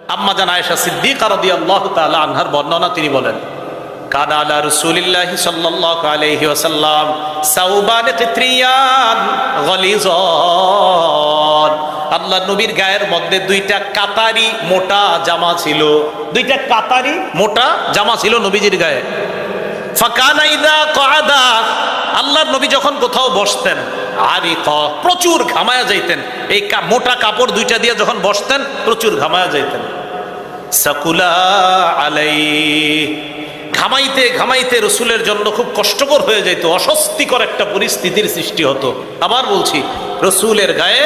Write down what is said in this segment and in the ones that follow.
আম্মা জান আয়েশা সিদ্দিকা রাদিয়াল্লাহু তাআলা আনহার বর্ণনা, তিনি বলেন, কানা আলা রাসূলিল্লাহি সাল্লাল্লাহু আলাইহি ওয়াসাল্লাম সাউবান কিত্রিয়ান গলিজান। আল্লাহর নবীর গায়ের মধ্যে দুইটা কাতারি মোটা জামা ছিল, দুইটা কাতারি মোটা জামা ছিল নবীজির গায়ে। ফাকানা ইযা ক্বাদা, আল্লাহর নবী যখন কোথাও বসতেন, আরিকা, প্রচুর ঘামায়া যাইতেন। এই মোটা কাপড় দুইটা দিয়ে যখন বসতেন প্রচুর ঘামায়া যাইতেন। সাকুলা আলাইহি, ঘামাইতে ঘামাইতে রসুলের জন্য খুব কষ্টকর হয়ে যেত, অস্বস্তিকর একটা পরিস্থিতির সৃষ্টি হতো। আবার বলছি, রসুলের গায়ে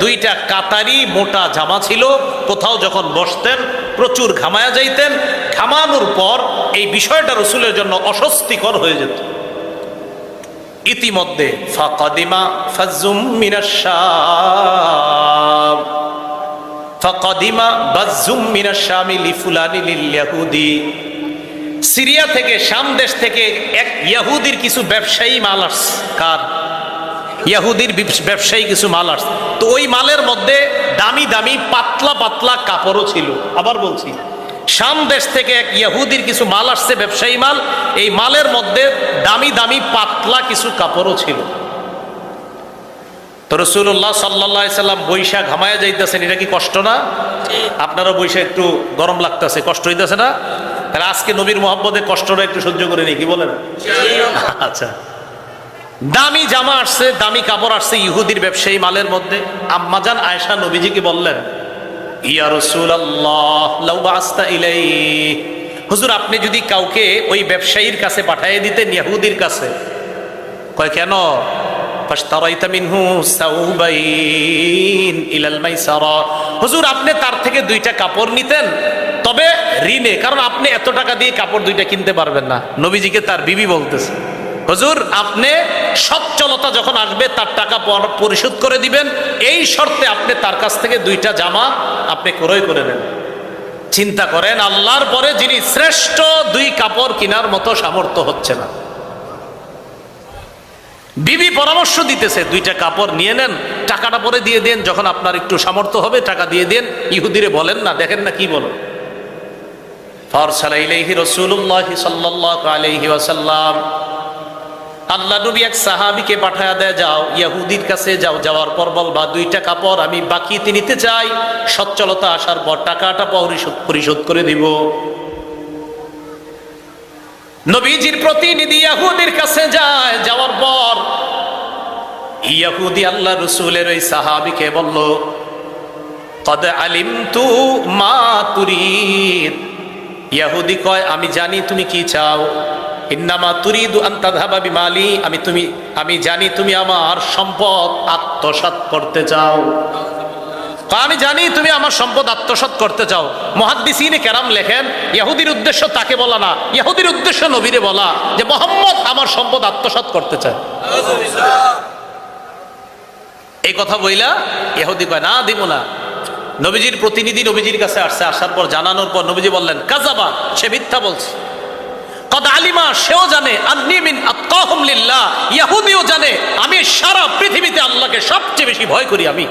দুইটা কাতারি মোটা জামা ছিল, কোথাও যখন বসতেন প্রচুর ঘামায়া যাইতেন। ঘামানোর পর এই বিষয়টা রসুলের জন্য অস্বস্তিকর হয়ে যেত। ইতিমধ্যে ফাকাদিমা ফাজ্জুম মিনাশ শাম, ফাকাদিমা বাজ্জুম মিনাশ শামি লিফুলানি লিল ইয়াহুদি, সিরিয়া থেকে, শাম দেশ থেকে এক ইহুদির কিছু ব্যবসায়ী মাল আসছে। কার? ইহুদির ব্যবসায়ী কিছু মাল আসছে। তো ওই মালের মধ্যে দামি দামি পাতলা পাতলা কাপড়ও ছিল। আবার বলছি, শাম দেশ থেকে এক ইহুদির কিছু মাল আসছে, ব্যবসায়ী মাল। এই মালের মধ্যে দামি দামি পাতলা কিছু কাপড়ও ছিল। তো রাসূলুল্লাহ সাল্লাল্লাহু আলাইহি সাল্লাম বৈশা ঘামায়া যাইতেছেন, এটা কি কষ্ট না? আপনারও বৈশা একটু গরম লাগতেছে, কষ্ট হইতেছে না? তাহলে আজকে নবীর মহব্বতে কষ্টটা একটু সহ্য করে নি, কি বলেন? আচ্ছা, দামি জামা আসছে, দামি কাপড় আসছে ইহুদির ব্যবসায়ী মালের মধ্যে। আম্মা জান আয়েশা নবীজিকে বললেন, ইয়া রাসূলুল্লাহ লাউ বাসতা ইলাইহি, হুজুর আপনি যদি কাউকে ওই ব্যবসায়ীর কাছে পাঠিয়ে দিতেন, ইহুদির কাছে। কয় কেন? ফাশতারাইতা মিনহু সাউবাইন ইলাল মাইসারা, হুজুর আপনি তার থেকে দুইটা কাপড় নিতেন, তবে ঋণে, কারণ আপনি এত টাকা দিয়ে কাপড় দুইটা কিনতে পারবেন না। নবীজিকে তার বিবি বলতেছে, হুজুর আপনি সচ্ছলতা যখন আসবে তার টাকা পরিশোধ করে দিবেন, এই শর্তে আপনি তার কাছ থেকে দুইটা জামা আপনি ক্রয় করে নেন। চিন্তা করেন, আল্লাহর পরে যিনি শ্রেষ্ঠ, দুই কাপড় কেনার মতো সামর্থ্য হচ্ছে না। বিবি পরামর্শ দিতেছে, দুইটা কাপড় নিয়ে নেন, টাকাটা পরে দিয়ে দেন, যখন আপনার একটু সামর্থ্য হবে টাকা দিয়ে দেন। ইহুদিরে বলেন না, দেখেন না কি বলো। ফারসালা ইলাইহি রাসূলুল্লাহ সাল্লাল্লাহু আলাইহি ওয়াসাল্লাম, আল্লাহ নবী এক সাহাবীকে পাঠায়া দেয়, যাও ইহুদির কাছে যাও, যাওয়ার পর বলবা দুইটা কাপড় আমি বাকিতে নিতে চাই, সচ্ছলতা আসার পর টাকাটা পরিশোধ করে দিব। নবীজির প্রতিনিধি ইহুদির কাছে যায়, যাওয়ার পর ইহুদি আল্লাহ রাসূলের ওই সাহাবীকে বলল, কদ আলিমতু মা তুরিদ, ইহুদি কয় আমি জানি তুমি কি চাও। ইন্নামা তুরিদু আন তাযহাবা বিমালি, আমি জানি তুমি আমার সম্পদ আত্মসাৎ করতে চাও। আমি জানি তুমি আমার সম্পদ আত্মসাৎ করতে চাও। মুহাদ্দিসিনে কেরাম লেখেন, ইহুদির উদ্দেশ্য তাকে বলা না, ইহুদির উদ্দেশ্য নবীরে বলা যে মুহাম্মদ আমার সম্পদ আত্মসাৎ করতে চায়। এই কথা বইলা ইহুদি কয় না, দিব না। নবীজির প্রতিনিধি নবীজির কাছে আসছে, আসার পর জানানোর পর নবীজি বললেন, কাযাবা, সে মিথ্যা বলছে। কদ আলিমা, সেও জানে, আন্নী মিন আতকাহুম লিল্লাহ, ইহুদিও জানে আমি সারা পৃথিবীতে আল্লাহকে সবচেয়ে বেশি ভয় করি। আমি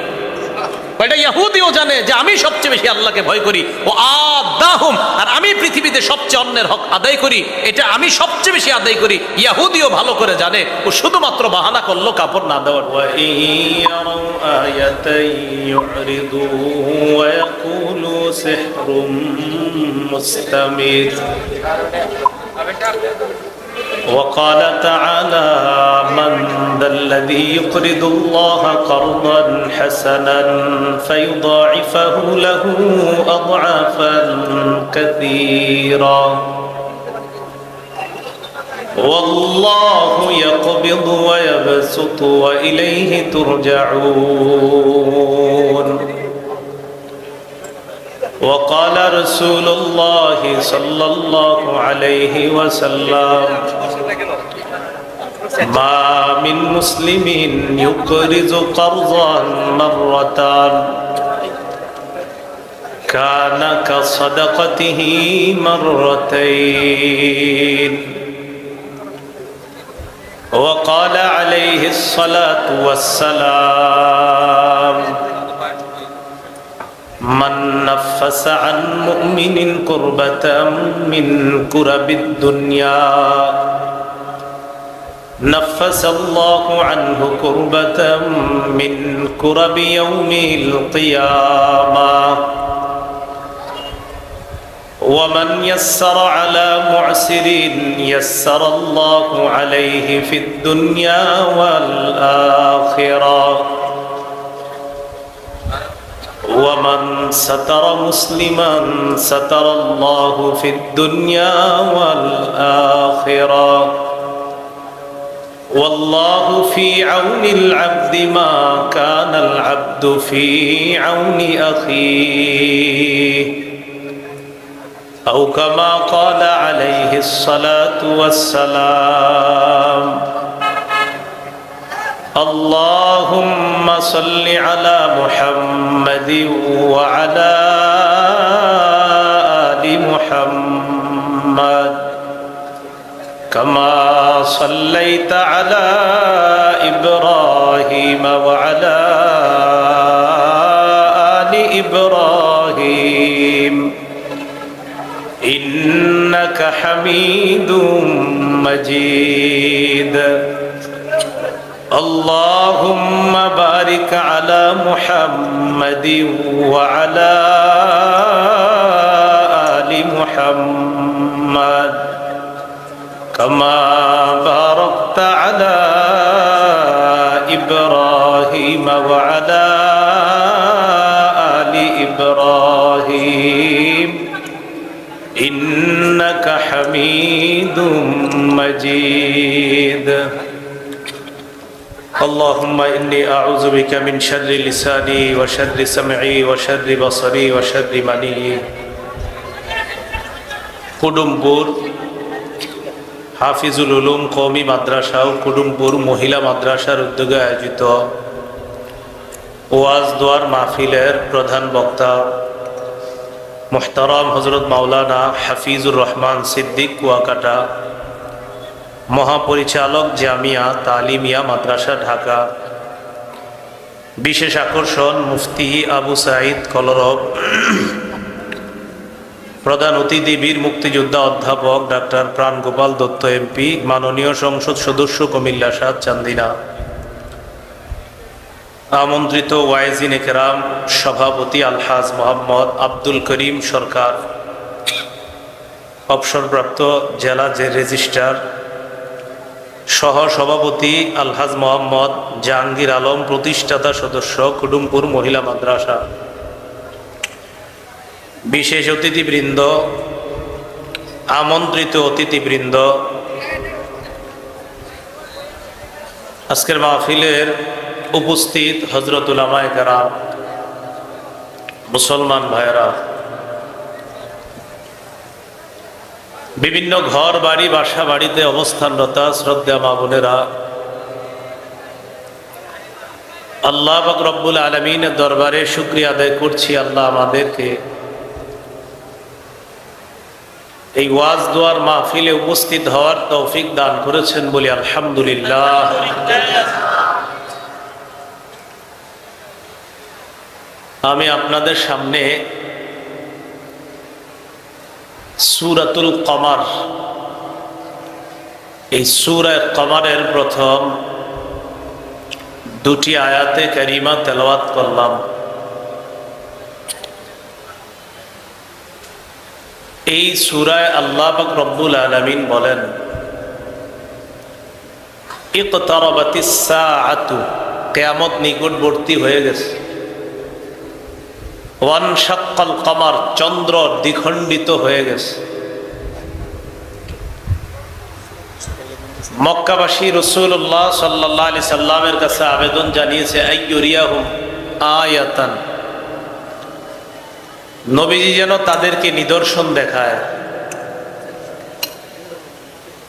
এটা ইহুদিও জানে যে আমি সবচেয়ে বেশি আল্লাহকে ভয় করি। ও আদাহুম, আর আমি পৃথিবীতে সবচেয়ে অন্যের হক আদায় করি, এটা আমি সবচেয়ে বেশি আদায় করি। ইহুদিও ভালো করে জানে, ও শুধুমাত্র বাহানা করলো কাপড় না দেওয়ার। ওয়া ইয়ারাউ আয়াতান ইউরিদু ওয়া ইয়াকুলু সিহরুম মুস্তামির। وقال تعالى من ذا الذي يقرض الله قرضا حسنا فيضاعفه له أضعافا كثيرا والله يقبض ويبسط وإليه ترجعون وقال رسول الله صلى الله عليه وسلم ما من مسلم يقرض قرضا مرة كان كصدقته مرتين وقال عليه الصلاة والسلام من نفس عن مؤمن كربة من كرب الدنيا نفس الله عنه كربة من كرب يوم القيامة ومن يسر على معسر يسر الله عليه في الدنيا والآخرة ومن ستر مسلما ستر الله في الدنيا والآخرة والله في عون العبد ما كان العبد في عون أخيه أو كما قال عليه الصلاة والسلام اللهم صل على محمد وعلى آل محمد كما صليت على إبراهيم وعلى آل إبراهيم إنك حميد مجيد اللهم بارك على محمد وعلى آل محمد كما باركت على إبراهيم وعلى آل إبراهيم إنك حميد مجيد اللهم إني أعوذ بك من شر لساني وشر سمعي وشر بصري وشر مني কুডুমপুর হাফিজুল উলুম কওমি মাদ্রাসা ও কুডুমপুর মহিলা মাদ্রাসার উদ্যোগে আয়োজিত ওয়াজ দোয়ার মাহফিলের প্রধান বক্তা মুহতারাম হযরত মাওলানা হাফিজুর রহমান সিদ্দিক কুয়াকাটা, মহাপরিচালক জামিয়া তালিমিয়া মাদ্রাসা ঢাকা, বিশেষ আকর্ষণ মুফতি আবু সাঈদ কলরব, প্রধান অতিথি বীর মুক্তিযোদ্ধা অধ্যাপক ডাক্তার প্রাণগোপাল দত্ত এমপি, মাননীয় সংসদ সদস্য কুমিল্লা ৭ চান্দিনা, আমন্ত্রিত ওয়াইজিন একরাম, সভাপতি আলহাজ মোহাম্মদ আব্দুল করিম সরকার, অবসরপ্রাপ্ত জেলা রেজিস্ট্রার, সহ সভাপতি আলহাজ মোহাম্মদ জাহাঙ্গীর আলম, প্রতিষ্ঠাতা সদস্য কুডুমপুর মহিলা মাদ্রাসা, বিশেষ অতিথিবৃন্দ, আমন্ত্রিত অতিথিবৃন্দ, আজকের মাহফিলের উপস্থিত হযরত উলামায়ে কেরাম, মুসলমান ভাইয়েরা, বিভিন্ন ঘর বাড়ি বাসা বাড়িতে অবস্থানরত শ্রদ্ধা মা বোনেরা, আল্লাহ পাক রব্বুল আলামিনের দরবারে শুকরিয়া আদায় করছি, আল্লাহ আমাদেরকে এই ওয়াজ দোয়ার মাহফিলে উপস্থিত হওয়ার তৌফিক দান করেছেন বলি আলহামদুলিল্লাহ। আমি আপনাদের সামনে সূরাতুল কমার, এই সূরা কমারের প্রথম দুটি আয়াতে কারিমা তেলাওয়াত করলাম। এই সূরায় আল্লাহ পাক রব্বুল আলামিন বলেন, ইকতারাবাতিস সাআতু, কিয়ামত নিকটবর্তী হয়ে গেছে। ওয়ানশাক্কাল কমার, চন্দ্র দ্বিখণ্ডিত হয়ে গেছে। মক্কাবাসী রাসূলুল্লাহ সাল্লাল্লাহু আলাইহি সাল্লামের কাছে আবেদন জানিয়েছে, আইয়ুরিয়াহুম আয়াতান, নবীজি যেন তাদেরকে নিদর্শন দেখায়।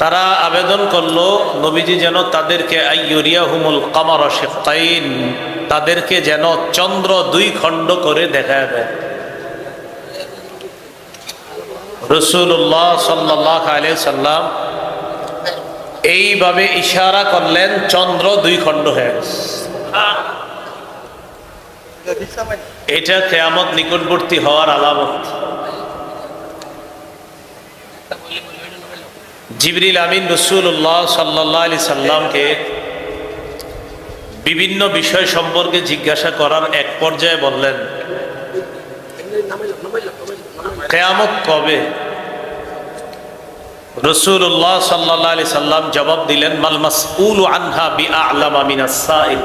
তারা আবেদন করলো নবীজি যেন তাদেরকে আইয়ুরিয়াহুমুল কমারা শিফতাইন, তাদেরকে যেন চন্দ্র দুই খণ্ড করে দেখায় দেয়। রাসূলুল্লাহ সাল্লাল্লাহু আলাইহি সাল্লাম এইভাবে ইশারা করলেন, চন্দ্র দুই খণ্ড হয়ে গেছে। এটা কিয়ামত নিকটবর্তী হওয়ার আলামত। জিবরিল আমিন রাসূলুল্লাহ সাল্লাল্লাহু আলাইহি সাল্লামকে বিভিন্ন বিষয় সম্পর্কে জিজ্ঞাসা করার এক পর্যায়ে বললেন, কিয়ামত কবে? রাসূলুল্লাহ সাল্লাল্লাহু আলাইহি সাল্লাম জবাব দিলেন, মাল মাসউলু আনহা বিআ'লামা মিনাস সাইল।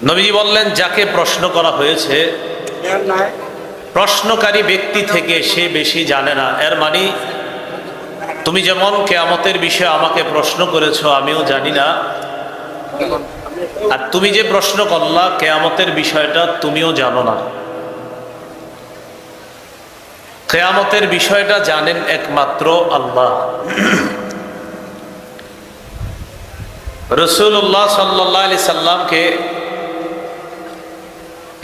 নবীজি বললেন, যাকে প্রশ্ন করা হয়েছে প্রশ্নকারী ব্যক্তি থেকে সে বেশি জানে না। এর মানে তুমি যেমন কিয়ামতের বিষয়ে আমাকে প্রশ্ন করেছো আমিও জানি না, আর তুমি যে প্রশ্ন করলা কিয়ামতের বিষয়টা তুমিও জানো না। কিয়ামতের বিষয়টা জানেন একমাত্র আল্লাহ। রাসূলুল্লাহ সাল্লাল্লাহু আলাইহি সাল্লামকে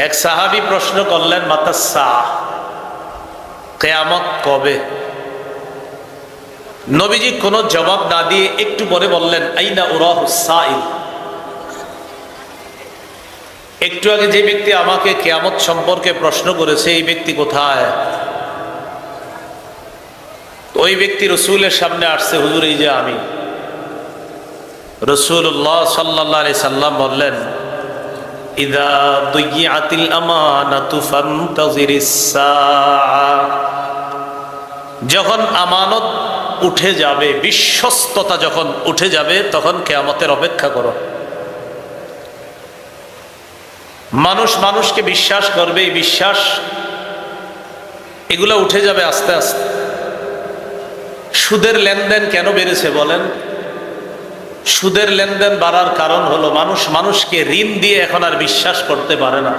এক সাহাবী প্রশ্ন করলেন, মাতাস সাআহ, কিয়ামত কবে? নবীজি কোনো জবাব না দিয়ে একটু পরে বললেন, আইনা উরাহুস সাইল। একটু আগে যে ব্যক্তি আমাকে কিয়ামত সম্পর্কে প্রশ্ন করেছে এই ব্যক্তি কোথায়? ওই ব্যক্তি রাসূলের সামনে আসছে, হুজুর এই যে আমি। রাসূলুল্লাহ সাল্লাল্লাহু আলাইহি সাল্লাম বললেন, ইযা দুইয়াতিল আমানাতু ফান্তাযিরিস সাআ। যখন আমানত উঠে যাবে, বিশ্বস্ততা যখন উঠে যাবে, তখন কিয়ামতের অপেক্ষা করো। মানুষ মানুষকে বিশ্বাস করবে, এই বিশ্বাস এগুলো উঠে যাবে আস্তে আস্তে। সুদের লেনদেন কেন বেড়েছে বলেন? সুদের লেনদেন বাড়ার কারণ হলো মানুষ মানুষকে ঋণ দিয়ে এখন আর বিশ্বাস করতে পারে না,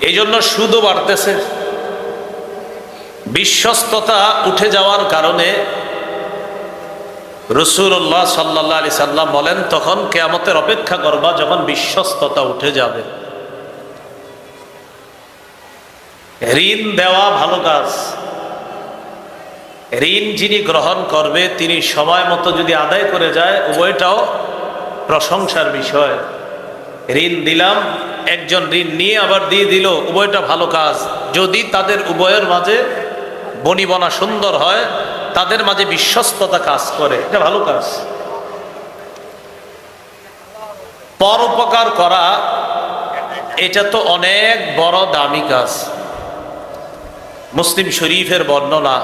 এই জন্য সুদও বাড়তেছে। বিশ্বস্ততা উঠে যাওয়ার কারণে রাসূলুল্লাহ সাল্লাল্লাহু আলাইহি সাল্লাম বলেন, তখন কিয়ামতের অপেক্ষা করবা যখন বিশ্বস্ততা উঠে যাবে। ঋণ দেওয়া ভালো কাজ। ঋণ যিনি গ্রহণ করবে তিনি সময় মতো যদি আদায় করে যায়, উভয়টাও প্রশংসার বিষয়। ঋণ দিলাম, একজন ঋণ নিয়ে আবার দিয়ে দিল, উভয়টা ভালো কাজ। যদি তাদের উভয়ের মাঝে বনিবনা সুন্দর হয়, তাদের মাঝে বিশ্বস্ততা কাজ করে, এটা ভালো কাজ। পরোপকার করা এটা তো অনেক বড় দামি কাজ। মুসলিম শরীফের বর্ণনা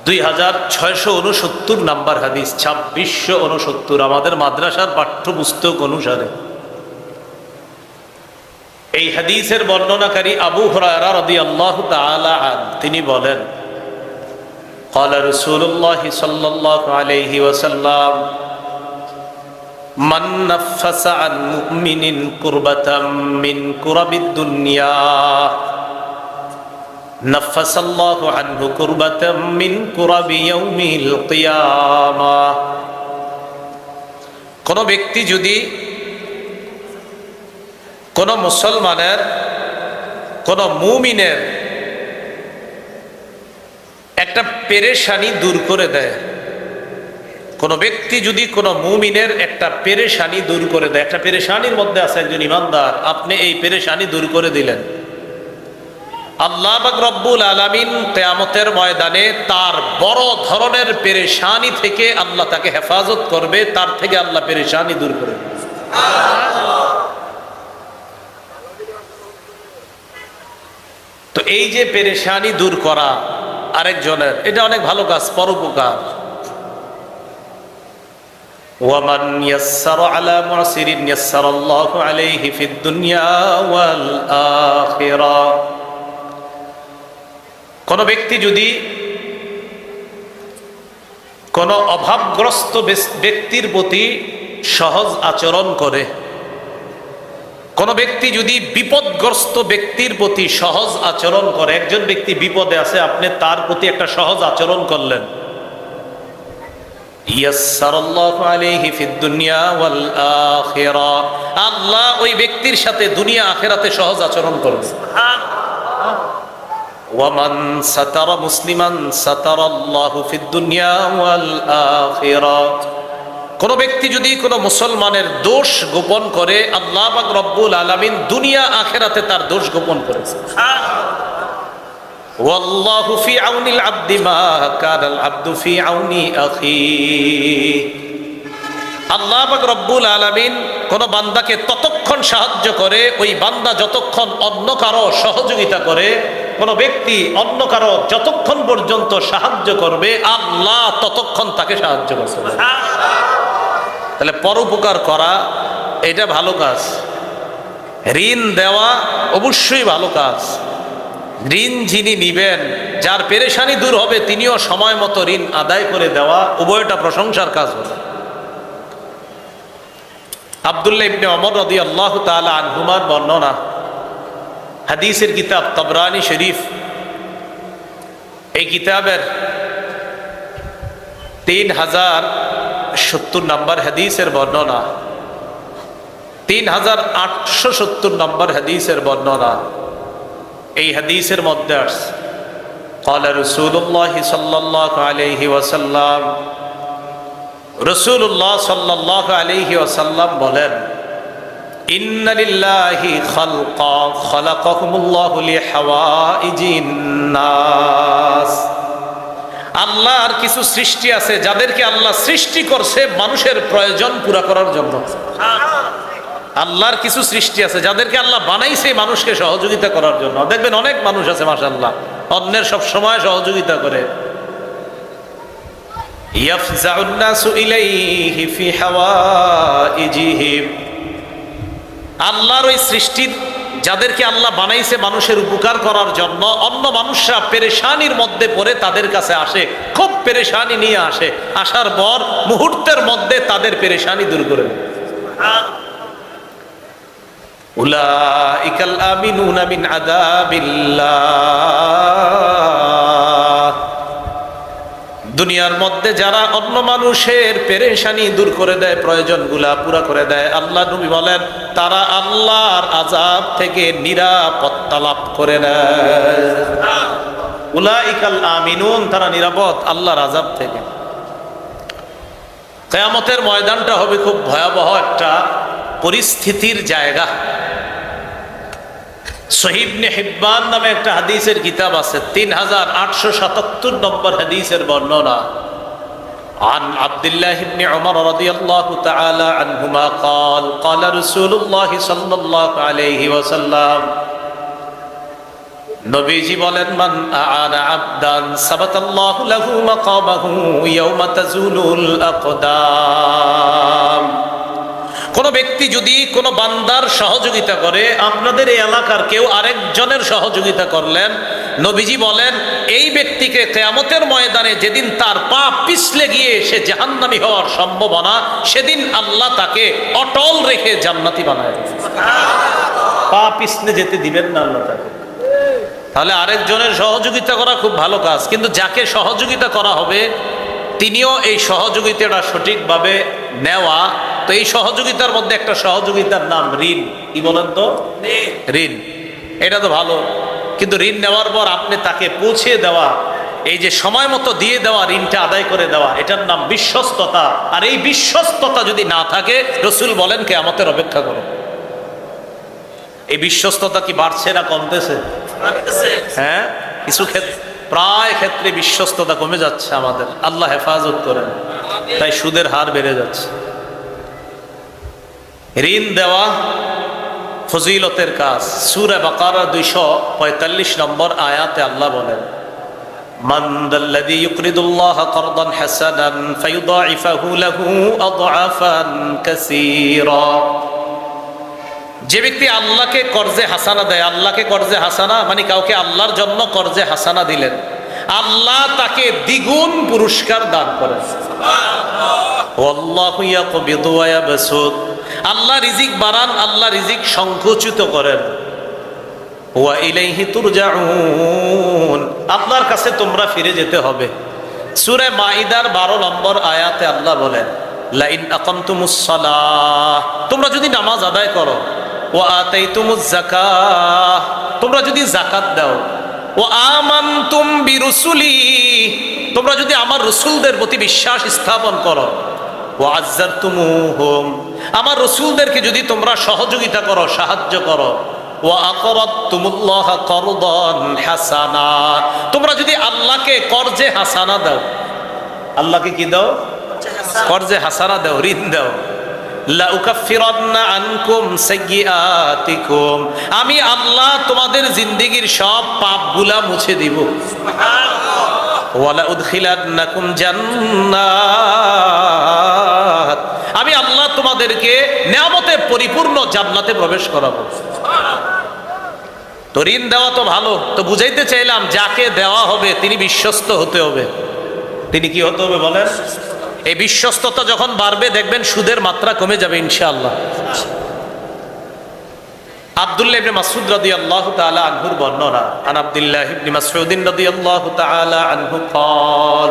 2669 নাম্বার হাদিস, 2669 আমাদের মাদ্রাসার পাঠ্যপুস্তক অনুসারে। এই হাদিসের বর্ণনাকারী আবু হুরায়রা রাদিয়াল্লাহু তাআলা আনহু তিনি বলেন, قال رسول الله صلى الله عليه وسلم من نفس عن مؤمن كربة من كرب الدنيا نفس الله عنه كربة من كرب يوم القيامة। কোন ব্যক্তি যদি কোন মুসলমানের, কোন মুমিনের একটা পেরেশানি দূর করে দেয়, কোন ব্যক্তি যদি কোন মুমিনের একটা পেরেশানি দূর করে দেয়, একটা পেরেশানির মধ্যে আছে একজন ইমানদার, আপনি এই পেরেশানি দূর করে দিলেন, আল্লাহ পাক রব্বুল আলামিন কিয়ামতের ময়দানে তার বড় ধরনের পেরেশানি থেকে আল্লাহ তাকে হেফাজত করবে, তার থেকে আল্লাহ পেরেশানি দূর করবে। তো এই যে পেরেশানি দূর করা আরেকজনের, এটা অনেক ভালো কাজ, পরোপকার। ওয়ামান ইয়াসসারা আলা মুসিরিন ইয়াসসারাল্লাহু আলাইহি ফিদ দুনিয়া ওয়াল আখিরাহ। কোন ব্যক্তি যদি কোন অভাবগ্রস্ত ব্যক্তির প্রতি সহজ আচরণ করে, কোন ব্যক্তি যদি বিপদগ্রস্ত ব্যক্তির প্রতি সহজ আচরণ করে, একজন ব্যক্তি বিপদে আছে, আপনি তার প্রতি একটা সহজ আচরণ করলেন, ইয়াসসারাল্লাহু আলাইহি ফিদ দুনিয়া ওয়াল আখিরাহ, আল্লাহ ওই ব্যক্তির সাথে দুনিয়া আখিরাতে সহজ আচরণ করবে। ওয়ামান সাতারা মুসলিমান সাতারাল্লাহু ফিদ দুনিয়া ওয়াল আখিরাহ, কোন ব্যক্তি যদি কোনো মুসলমানের দোষ গোপন করে, আল্লাহ পাক রব্বুল আলামিন দুনিয়া আখিরাতে তার দোষ গোপন করেছে। ওয়াল্লাহু ফি আউনিল আবদি মা কানাল আবদু ফি আউনি আখি। আল্লাহ পাক রব্বুল আলামিন কোন বান্দাকে ততক্ষণ সাহায্য করে, ওই বান্দা যতক্ষণ অন্য কারো সহযোগিতা করে। কোন ব্যক্তি অন্য কারো যতক্ষণ পর্যন্ত সাহায্য করবে, আল্লাহ ততক্ষণ তাকে সাহায্য করবে। তাহলে পরোপকার করা এটা ভালো কাজ, ঋণ দেওয়া অবশ্যই ভালো কাজ। ঋণ যিনি নিবেন, যার পেরেশানি দূর হবে, তিনিও সময় মতো ঋণ আদায় করে দেওয়া, উভয়টা প্রশংসার কাজ হবে। আব্দুল্লাহ ইবনে ওমর রাদিয়াল্লাহু তাআলা আনহুমার বর্ণনা, হাদিসের কিতাব তাবরানী শরীফ, এই কিতাবের 3070 নম্বর হাদিসের বর্ণনা, 3870 নম্বর হাদিসের বর্ণনা। এই হাদিসের মধ্যে আসছে ক্বালা রাসূলুল্লাহ সাল্লাল্লাহু আলাইহি ওয়াসাল্লাম, রাসূলুল্লাহ সাল্লাল্লাহু আলাইহি ওয়াসাল্লাম বলেন, ইন্না লিল্লাহি খালকা খালাকাহুমুল্লাহু লিহাওয়াইজিন নাস। আল্লাহর কিছু সৃষ্টি আছে যাদেরকে আল্লাহ সৃষ্টি করছে মানুষের প্রয়োজন পুরা করার জন্য। আল্লাহর কিছু সৃষ্টি আছে যাদেরকে আল্লাহ বানাইছে মানুষকে সহযোগিতা করার জন্য। দেখবেন অনেক মানুষ আছে মাশাআল্লাহ, অন্যের সব সময় সহযোগিতা করে। ইয়াফজাউন নাসু ইলাইহি ফি হাওয়াইজিহিম। আল্লাহর ওই সৃষ্টির যাদেরকে আল্লাহ বানাইছে মানুষের উপকার করার জন্য, অন্য মানুষরা পেরেশানির মধ্যে পড়ে তাদের কাছে আসে, খুব পেরেশানি নিয়ে আসে, আসার পর মুহূর্তের মধ্যে তাদের পেরেশানি দূর করে দেয়। উলাইকাল আমিনুনা মিন আযাবিল্লাহ। দুনিয়ার মধ্যে যারা অন্য মানুষের পেরেশানি দূর করে দেয়, প্রয়োজনগুলা পুরা করে দেয়, আল্লাহ নবী বলেন তারা আল্লাহর আযাব থেকে নিরাপত্তা লাভ করে নেয়। উলাইকাল আমিনুন, তারা নিরাপদ আল্লাহর আযাব থেকে। কিয়ামতের ময়দানটা হবে খুব ভয়াবহ একটা পরিস্থিতির জায়গা। সহিহ ইবনে হিব্বান নামে একটা হাদিসের কিতাব আছে, 3877 নম্বর হাদিসের বর্ণনা। عن عبد الله بن عمر رضي الله تعالى عنهما قال قال رسول الله صلى الله عليه وسلم, নবীজি বলেন, মান আ'আনা আবদান সাবাতাল্লাহু লাহু মাকামাহু ইয়াওমা তাজুলুল আকদাম। কোন ব্যক্তি যদি কোন বান্দার সহযোগিতা করে, আপনাদের এই এলাকার কেউ আরেকজনের সহযোগিতা করলেন, নবীজি বলেন এই ব্যক্তিকে কিয়ামতের ময়দানে যেদিন তার পা পিছলে গিয়ে সে জাহান্নামী হওয়ার সম্ভাবনা, সেদিন আল্লাহ তাকে অটল রেখে জান্নাতি বানায় দেবেন। পা পিছলে যেতে দিবেন না আল্লাহ তাকে। তাহলে আরেকজনের সহযোগিতা করা খুব ভালো কাজ, কিন্তু যাকে সহযোগিতা করা হবে তিনিও এই সহযোগিতাটা সঠিকভাবে নেওয়া। তো এই সহযোগিতার মধ্যে একটা সহযোগিতার নাম ঋণ। কি বলেন তো? ঋণ। এটা তো ভালো, কিন্তু ঋণ নেওয়ার পর আপনি তাকে পৌঁছে দেওয়া, এই যে সময় মতো দিয়ে দেওয়া, ঋণটা আদায় করে দেওয়া, এটার নাম বিশ্বস্ততা। আর এই বিশ্বস্ততা যদি না থাকে, রাসূল বলেন কিয়ামতের অপেক্ষা করো। এই বিশ্বস্ততা কি বাড়ছে না কমতেছে? হ্যাঁ, কিছু ক্ষেত্রে, প্রায় ক্ষেত্রে বিশ্বস্ততা কমে যাচ্ছে আমাদের। আল্লাহ হেফাজত করেন। তাই সুদের হার বেড়ে যাচ্ছে। ঋণ দেওয়া ফজিলতের কাজ। সূরা বাকারা 245 নম্বর আয়াতে আল্লাহ বলেন, মান দাল্লাযী ইউকরিদুল্লাহা কারদান হাসানান ফায়ুদাইফাহু লাহু আদআফান কাসীরা। যে ব্যক্তি আল্লাহকে কর্জে হাসানা দেয়, আল্লাহকে কর্জে হাসানা মানে কাউকে আল্লাহর জন্য কর্জে হাসানা দিলেন, আল্লাহ তাকে দ্বিগুণ পুরস্কার দান করেন। ওয়াল্লাহু ইয়াকবিদু ওয়া ইয়াবসুত। আল্লাহ রিজিক বাড়ান, আল্লাহ রিজিক সংকুচিত করেন। ওয়া ইলাইহি তুরজাউন। আপনার কাছে তোমরা ফিরে যেতে হবে। সূরা মাইদার 12 নম্বর আয়াতে আল্লাহ বলেন, লাইন আকামতুমুস সালাহ, তোমরা যদি নামাজ আদায় করো, ওয়া আতাইতুমুজ যাকাহ, তোমরা যদি যাকাত দাও, ওয়া আমানতুম বিরুসুলি, তোমরা যদি আমার রাসূলদের প্রতি বিশ্বাস স্থাপন করো, ওয়া আযযারতুমুহুম, আমার রাসূলদেরকে যদি তোমরা সহযোগিতা করো, সাহায্য করো, ওয়া আকরাদতুমুল্লাহ করদান হাসানা, তোমরা যদি আল্লাহকে কর্জে হাসানা দাও, আল্লাহকে কি দাও? কর্জে হাসানা দাও, ঋণ দাও। লা উকাফিরান্না আনকুম সাইয়্যাতিকুম, আমি আল্লাহ তোমাদের জিন্দেগীর সব পাপগুলা মুছে দিব। ওয়ালা উদখিলান্নাকুম জান্নাত, আমি আল্লাহ তোমাদেরকে নিয়ামতে পরিপূর্ণ জান্নাতে প্রবেশ করাবো। তো ঋণ দেওয়া তো ভালো, তো বুঝাইতে চাইলাম যাকে দেওয়া হবে তিনি বিশ্বস্ত হতে হবে। তিনি কি হতে হবে বলেন? এই বিশ্বস্ততা যখন বাড়বে দেখবেন সুদের মাত্রা কমে যাবে ইনশাআল্লাহ। আব্দুল্লাহ ইবনে মাসউদ রাদিয়াল্লাহু তাআলা আনহুর বর্ণনা, আন আব্দুল্লাহ ইবনে মাসউদ রাদিয়াল্লাহু তাআলা আনহু قال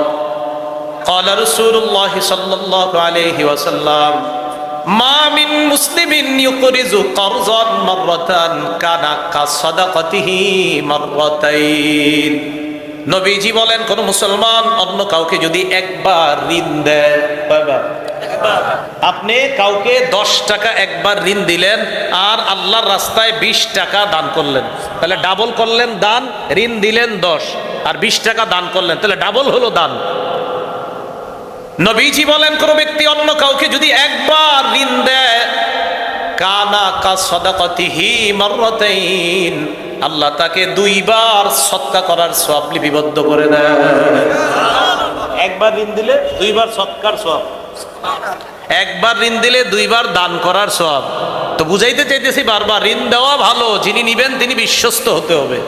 قال رسول الله صلى الله عليه وسلم ما من مسلم يقرض قرضا مرة كان كصدقته مرتين। নবীজি বলেন, কোন মুসলমান অন্য কাউকে যদি একবার ঋণ দেয়, আপনি কাউকে 10 টাকা একবার ঋণ দিলেন আর আল্লাহর রাস্তায় 20 টাকা দান করলেন, তাহলে ডাবল করলেন দান। ঋণ দিলেন 10 আর 20 টাকা দান করলেন, তাহলে ডাবল হলো দান। নবীজি বলেন, কোন ব্যক্তি অন্য কাউকে যদি একবার ঋণ দেয়, কানা কা সাদাকাতিহি মাররাতাইন, আল্লাহ তাকে 2 বার সদকা করার সওয়াব লিপিবদ্ধ করে দেয়। একবার ঋণ দিলে 2 বার সদকার সওয়াব, একবার ঋণ দিলে 2 বার দান করার সওয়াব। তো বুঝাইতে চাইতেছি বারবার, ঋণ দেওয়া ভালো, যিনি নিবেন তিনি বিশ্বস্ত হতে হবে।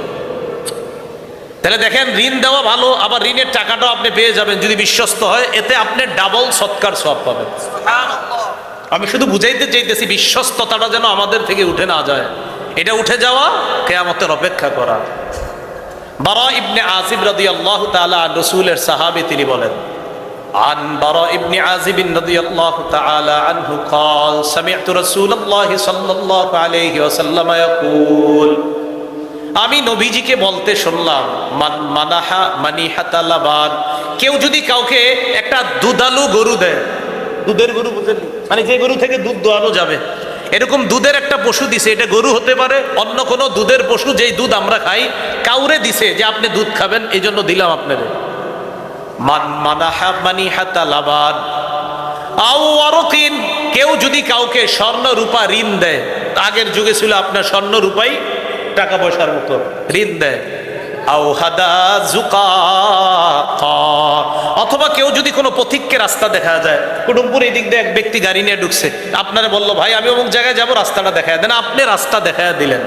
তাহলে দেখেন, ঋণ দেওয়া ভালো, আবার ঋণের টাকাটাও আপনি পেয়ে যাবেন যদি বিশ্বস্ত হয়, এতে আপনি ডাবল সদকার সওয়াব পাবেন। আমি শুধু বুঝাইতে চাইতেছি বিশ্বস্ততাটা যেন আমাদের থেকে উঠে না যায়। এটা উঠে যাওয়া কিয়ামতের অপেক্ষা করা। বারা ইবনে আজিব রাদিয়াল্লাহু তাআলা আন রাসূলের সাহাবী, তিনি বলেন, আন বারা ইবনে আজিব রাদিয়াল্লাহু তাআলা আনহু قال سمعت رسول الله صلى الله عليه وسلم يقول, আমি নবীজিকে বলতে শুনলাম, মান মানাহা মানিহাতা লাবান, কেউ যদি কাউকে একটা দুধালু গরু দেয়, দুধের গরু বুঝেন, মানে যে গরু থেকে দুধ দোয়ানো যাবে, এরকম দুধের একটা পশু দিছে, এটা গরু হতে পারে, অন্য কোনো দুধের পশু, যেই দুধ আমরা খাই, কাউরে দিছে যে আপনি দুধ খাবেন, এই জন্য দিলাম আপনারে। মান মানাহা মানিহাতা লাবান আও ওয়ারকিন, কেউ যদি কাউকে স্বর্ণ রূপা ঋণ দেয়, আগের যুগে ছিল আপনার স্বর্ণ রূপাই টাকা পয়সার মতো ঋণ দেয়, আও হাদা যুকাকা, অথবা কেউ যদি কোনো পথিককে রাস্তা দেখা যায়, কুটুমপুর এই দিক দিয়ে এক ব্যক্তি গাড়ি নিয়ে ঢুকছে, আপনারা বললো ভাই আমি অমুক জায়গায় যাবো, রাস্তাটা দেখায় দেন, আপনি রাস্তা দেখায় দিলেন,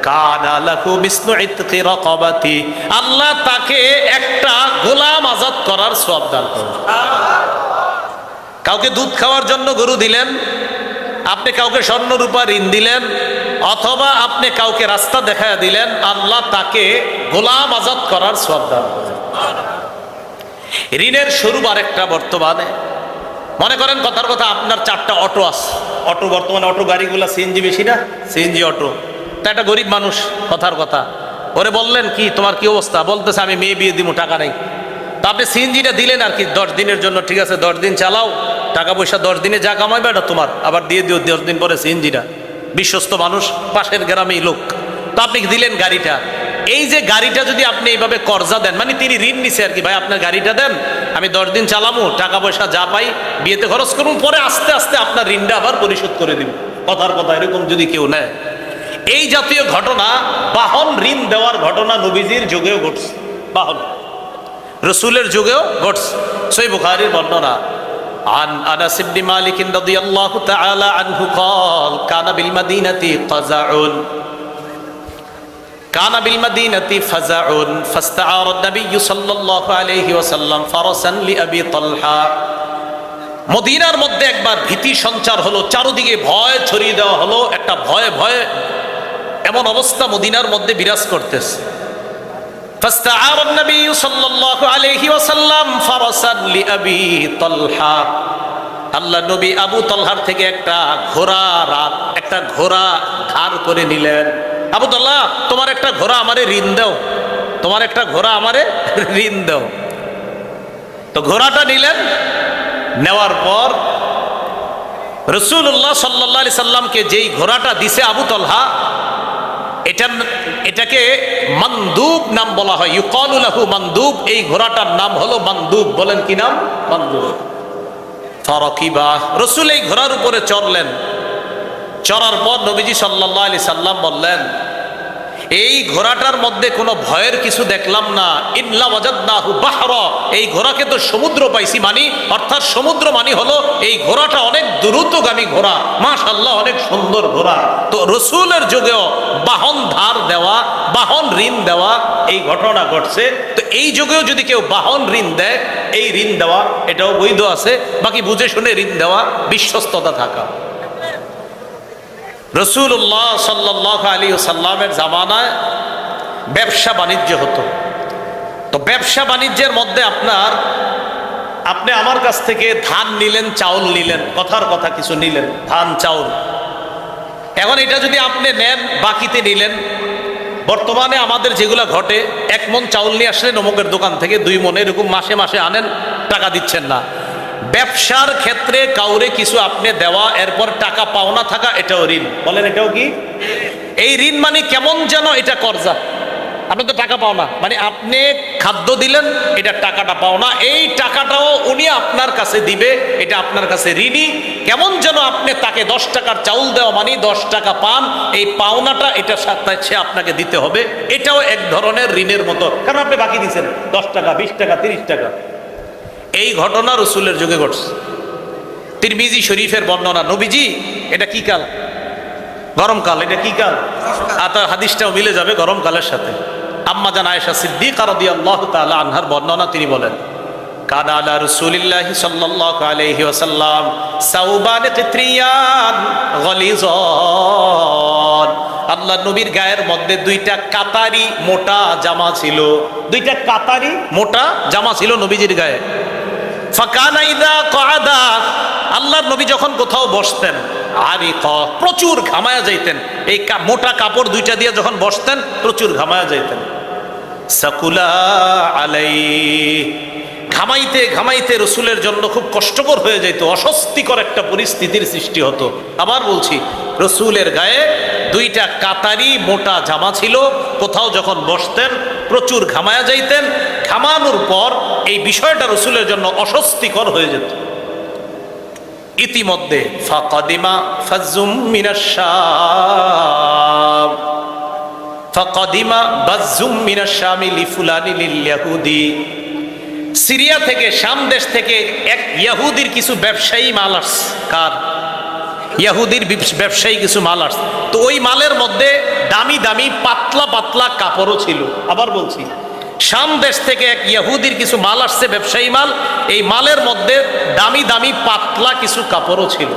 কানা লাহু মিসলু ইতকি রাকাবাতি, আল্লাহ তাকে একটা গোলাম আজাদ করার সওয়াব দান করবেন। কাউকে দুধ খাওয়ার জন্য গরু দিলেন, আপনি কাউকে স্বর্ণ রূপা ঋণ দিলেন, অথবা আপনি কাউকে রাস্তা দেখায় দিলেন, আল্লাহ তাকে গোলাম আজাদ করার সওয়াব দান করবেন। ঋণের স্বরূপ আরেকটা, বর্তমানে মনে করেন কথার কথা, আপনার 4টা অটো আছে, অটো বর্তমানে অটো গাড়িগুলা সিএনজি বেশি না, সিএনজি অটো, তা একটা গরিব মানুষ, কথার কথা, ওরে বললেন কি তোমার কি অবস্থা, বলতেছে আমি মেয়ে বিয়ে দিব, টাকা নেই। তা আপনি সিএনজিটা দিলেন আর কি 10 দিনের জন্য, ঠিক আছে 10 দিন চালাও, টাকা পয়সা 10 দিনে যা কামাইবে এটা তোমার, আবার দিয়ে দিও 10 দিন পরে সিএনজিটা। বিশ্বস্ত মানুষ, পাশের গ্রামেই লোক, তো আপনি দিলেন গাড়িটা। এই যে গাড়িটা যদি আপনি এইভাবে কর্জা দেন, মানে তিনি ঋণ নিছে আর কি, ভাই আপনার গাড়িটা দেন, আমি 10 দিন চালামু, টাকা পয়সা যা পাই বিয়েতে খরচ করুন, পরে আস্তে আস্তে আপনার ঋণটা আবার পরিশোধ করে দিব, কথার কথা এরকম যদি কেউ নেয়। এই জাতীয় ঘটনা, বাহন ঋণ দেওয়ার ঘটনা নবীজির যুগেও ঘটছে, বাহন রাসূলের যুগেও ঘটছে। সহিহ বুখারীর বর্ণনা, আন আনাস ইবনে মালিক রাদিয়াল্লাহু তাআলা আনহু قال কানা বিল মাদিনাতি কাযাউন, কানা বিল মাদিনাতি ফাযাউন ফাস্তাআরা আন-নবী সাল্লাল্লাহু আলাইহি ওয়াসাল্লাম ফারাসান লিআবি তালহা, মদিনার মধ্যে একবার ভীতি সঞ্চার হলো, চারদিকে ভয় ছড়িয়ে দেওয়া হলো, একটা ভয়ে ভয়ে এমন অবস্থা মদিনার মধ্যে বিরাজ করতেছে। ফাস্তাআরা আন-নবী সাল্লাল্লাহু আলাইহি ওয়াসাল্লাম ফারাসান লিআবি তালহা, আল্লাহ নবী আবু তালহার থেকে একটা ঘোড়া ধার করে নিলেন। আবু তালহা, তোমার একটা ঘোড়া আমারে ঋণ দাও, তোমার একটা ঘোড়া আমারে ঋণ দাও। তো ঘোড়াটা নিলেন, নেওয়ার পর রাসূলুল্লাহ সাল্লাল্লাহু আলাইহি সাল্লামকে যেই ঘোড়াটা দিছে আবু তলহা, এটাকে মানদুব নাম বলা হয়, ইউকালু লাহু মানদুব। এই ঘোড়াটার নাম হলো মানদুব। বলেন কি নাম? মানদুব। ফারাকিবা, রাসূল এই ঘোড়ার উপরে চড়লেন। চড়ার পর নবীজি সাল্লাল্লাহু আলাইহি সাল্লাম বললেন, এই ঘোড়াটার মধ্যে কোনো ভয়ের কিছু দেখলাম না। ইল্লা ওয়াজাদনাহু বাহরা, এই ঘোড়াকে তো সমুদ্র পাইছি, মানি অর্থাৎ সমুদ্র মানি হলো এই ঘোড়াটা অনেক দ্রুতগামী ঘোড়া, মাশাআল্লাহ অনেক সুন্দর ঘোড়া। তো রসুলের যুগেও বাহন ধার দেওয়া, বাহন ঋণ দেওয়া এই ঘটনা ঘটছে। তো এই যুগেও যদি কেউ বাহন ঋণ দেয়, এই ঋণ দেওয়া এটাও বৈধ আছে। বাকি বুঝে শুনে ঋণ দেওয়া, বিশ্বস্ততা থাকা। রাসূলুল্লাহ সাল্লাল্লাহু আলাইহি ওয়াসাল্লামের জামানায় ব্যবসা বাণিজ্য হতো। তো ব্যবসা বাণিজ্যের মধ্যে আপনি আমার কাছ থেকে ধান নিলেন, চাউল নিলেন, কথার কথা কিছু নিলেন, ধান চাউল। এখন এটা যদি আপনি নেন, বাকিতে নিলেন। বর্তমানে আমাদের যেগুলো ঘটে, 1 মণ চাউল নিয়ে আসলেন অমুকের দোকান থেকে, 2 মণ, এরকম মাসে মাসে আনেন, টাকা দিচ্ছেন না। ব্যবসার ক্ষেত্রে কাউরে কিছু আপনি দেওয়া, এরপর টাকা পাওনা থাকা, এটাও ঋণ। বলেন এটাও কি? এই ঋণ মানে কেমন যেন এটা কর্জা। আপনি তো টাকা পাওনা, মানে আপনি খাদ্য দিলেন, এটা টাকাটা পাওনা, এই টাকাটাও উনি আপনার কাছে দিবে, এটা আপনার কাছে ঋণী। কেমন যেন আপনি তাকে 10 টাকার চাউল দেওয়া মানে 10 টাকা পান, এই পাওনাটা এটা সাথে সে আপনাকে দিতে হবে। এটাও এক ধরনের ঋণের মতো, কারণ আপনি বাকি দিচ্ছেন 10 টাকা, 20 টাকা, 30 টাকা। এই ঘটনা রসুলের যুগে ঘটছে। তিরমিজি শরীফের বর্ণনা, নবীজি, এটা কি কাল? গরমকাল। এটা কি কাল? হাদিসটাও মিলে যাবে গরমকালের সাথে। আম্মা জান আয়েশা সিদ্দিকা রাদিয়াল্লাহু তাআলা আনহার বর্ণনা, তিনি বলেন, কানা আলা রাসূলিল্লাহি সাল্লাল্লাহু আলাইহি ওয়াসাল্লাম সাউবান কিত্রিয়ান গলিজান। আল্লাহ নবীর গায়ের মধ্যে 2টা কাতারি মোটা জামা ছিল। 2টা কাতারি মোটা জামা ছিল নবীজির গায়ে। ফাকানা ইযা ক্বাদা, আল্লাহর নবী যখন কোথাও বসতেন, আরিকা, প্রচুর ঘামায়া যাইতেন। এই মোটা কাপড় 2টা দিয়ে যখন বসতেন, প্রচুর ঘামায়া যাইতেন। সাকুলা আলাইহি, ঘামাইতে ঘামাইতে রসুলের জন্য খুব কষ্টকর হয়ে যেত, অস্বস্তিকর একটা পরিস্থিতির সৃষ্টি হতো। আবার বলছি, রসুলের গায়ে 2টা কাতারি মোটা জামা ছিল। কোথাও যখন বসতেন প্রচুর ঘামায়া যাইতেন। ঘামানোর পর এই বিষয়টা রসুলের জন্য অস্বস্তিকর হয়ে যেত। ইতিমধ্যে ফাকাদিমা ফাজুম মিনাশ শাম, ফাকাদিমা বাজুম মিনাশ শামি লিফুলানি লিল ইয়াহুদি, সিরিয়া থেকে, শাম দেশ থেকে এক ইহুদির কিছু ব্যবসায়ী মাল আসছে। কার? ইহুদির ব্যবসায়ী কিছু মাল আসছে। তো ওই মালের মধ্যে দামি দামি পাতলা পাতলা কাপড়ও ছিল। আবার বলছি, শাম দেশ থেকে এক ইহুদির কিছু মাল আসছে, ব্যবসায়ী মাল। এই মালের মধ্যে দামি দামি পাতলা কিছু কাপড়ও ছিল।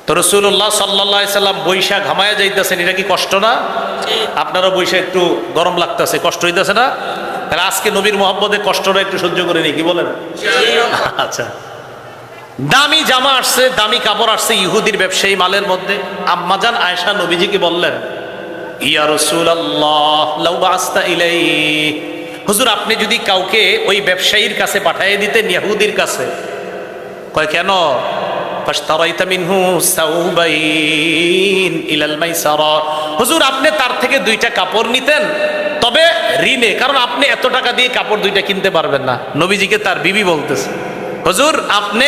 তো রাসূলুল্লাহ সাল্লাল্লাহু আলাইহি সাল্লাম বৈশা ঘামায়া যাইতেছেন, এটা কি কষ্ট না? আপনারও বৈশা একটু গরম লাগতেছে, কষ্ট হইতেছে না? তাহলে আজকে নবীর মহব্বতে কষ্টটা একটু সহ্য করে নি, কি বলেন? আচ্ছা, দামি জামা আসছে, দামি কাপড় আসছে ইহুদির ব্যবসায়ী মালের মধ্যে। আম্মাজান আয়েশা নবীজিকে বললেন, ইয়া রাসূলুল্লাহ লাউ বাসতা ইলাইহি, হুজুর আপনি যদি কাউকে ওই ব্যবসায়ীর কাছে পাঠিয়ে দিতেন, ইহুদির কাছে। কয় কেন? ফাশতারাইতা মিনহু সাউবাইন ইলাল মাইসারা, হুজুর আপনি তার থেকে 2টা কাপড় নিতেন, তবে ঋণে, কারণ আপনি এত টাকা দিয়ে কাপড় 2টা কিনতে পারবেন না। নবীজিকে তার বিবি বলতেছে, হুজুর আপনি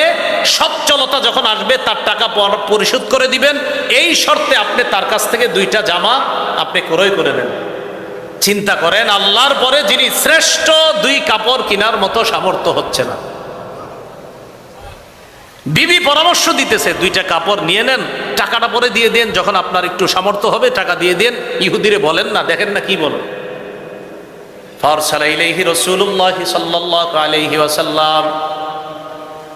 সচ্ছলতা যখন আসবে তার টাকা পরিশোধ করে দিবেন, এই শর্তে আপনি তার কাছ থেকে 2টা জামা আপনি ক্রয় করে নেন। চিন্তা করেন, আল্লাহর পরে যিনি শ্রেষ্ঠ, 2 কাপড় কেনার মতো সামর্থ্য হচ্ছে না। বিবি পরামর্শ দিতেছে, 2টা কাপড় নিয়ে নেন, টাকাটা পরে দিয়ে দেন, যখন আপনার একটু সামর্থ্য হবে টাকা দিয়ে দেন। ইহুদিরে বলেন না, দেখেন না কি বলেন। ফারসালা ইলাইহি রাসূলুল্লাহ সাল্লাল্লাহু আলাইহি ওয়াসাল্লাম,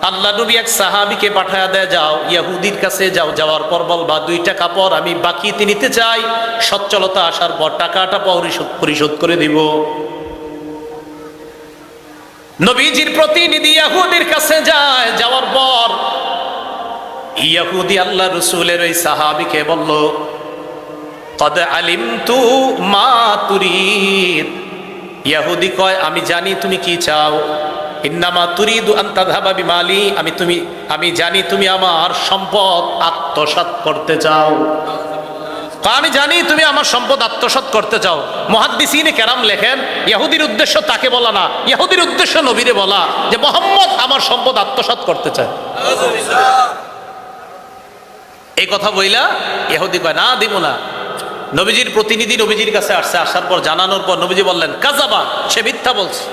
আল্লাহ নবী এক সাহাবীকে পাঠায়া দেয়, যাও ইহুদির কাছে যাও, যাওয়ার পর বলবা 2টা কাপড় আমি বাকিতে নিতে চাই, সচ্ছলতা আসার পর টাকাটা পরিশোধ করে দিব। নবীজির প্রতিনিধি ইহুদির কাছে যায়, যাওয়ার পর ইহুদি আল্লাহ রাসূলের ওই সাহাবীকে বলল, কদ আলিমতু মা তুরিদ, ইহুদি কয় আমি জানি তুমি কি চাও। ইন্নামা তুরিদু আন তাযহাবা বিমালি, আমি জানি তুমি আমার সম্পদ আত্মসাৎ করতে চাও। আমি জানি তুমি আমার সম্পদ আত্মসাৎ করতে চাও। মুহাদ্দিসিনে কেরাম লেখেন, ইহুদির উদ্দেশ্য তাকে বলা না, ইহুদির উদ্দেশ্য নবীরে বলা যে মুহাম্মদ আমার সম্পদ আত্মসাৎ করতে চায়। এই কথা বইলা ইহুদি কয় না, দিব না। নবীজির প্রতিনিধি নবীজির কাছে আসছে, আসার পর জানানোর পর নবীজি বললেন কাযাবা, সে মিথ্যা বলছে।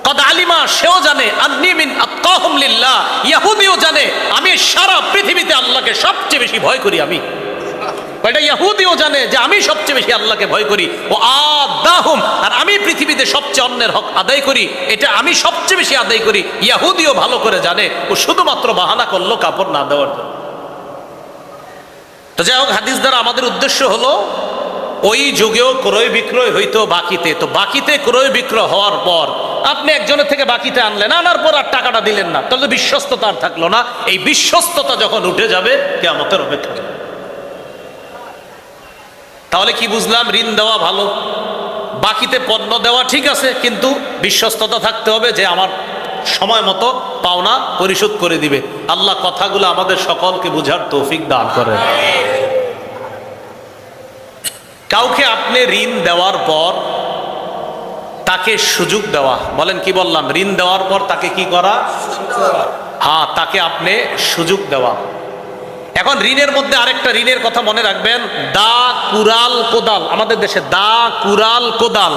কদ আলিমা, সেও জানে, আন্নী মিন আতকাহুম লিল্লাহ, ইহুদিও জানে আমি সারা পৃথিবীতে আল্লাহকে সবচেয়ে বেশি ভয় করি। আমি এটা ইহুদিও জানে যে আমি সবচেয়ে বেশি আল্লাহকে ভয় করি। ও আদাহুম, আর আমি পৃথিবীতে সবচেয়ে অন্যের হক আদায় করি, এটা আমি সবচেয়ে বেশি আদায় করি। ইহুদিও ভালো করে জানে, ও শুধুমাত্র বাহানা করলো কাপড় না দেওয়ার জন্য। তো যাই হোক, হাদিস দ্বারা আমাদের উদ্দেশ্য হলো ওই যুগেও ক্রয় বিক্রয় হইতো বাকিতে। তো বাকিতে ক্রয় বিক্রয় হওয়ার পর আপনি একজনের থেকে বাকিতে আনলেন, আনার পর আর টাকাটা দিলেন না, তাহলে বিশ্বস্ততা আর থাকলো না। এই বিশ্বস্ততা যখন উঠে যাবে কিয়ামতের অপেক্ষা। তাহলে কি বুঝলাম? ঋণ দেওয়া ভালো, বাকিতে পণ্য দেওয়া ঠিক আছে, কিন্তু বিশ্বস্ততা থাকতে হবে যে আমার সময় মতো পাওনা পরিশোধ করে দিবে। আল্লাহ কথাগুলো আমাদের সকলকে বুঝার তৌফিক দান করেন। কাউকে আপনি ঋণ দেওয়ার পর তাকে সুযোগ দেওয়া, বলেন কি বললাম? ঋণ দেওয়ার পর তাকে কি করা? হ্যাঁ, তাকে আপনি সুযোগ দেওয়া। এখন ঋণের মধ্যে আরেকটা ঋণের কথা মনে রাখবেন, দা, কুরাল, কোদাল। আমাদের দেশে দা, কুরাল, কোদাল,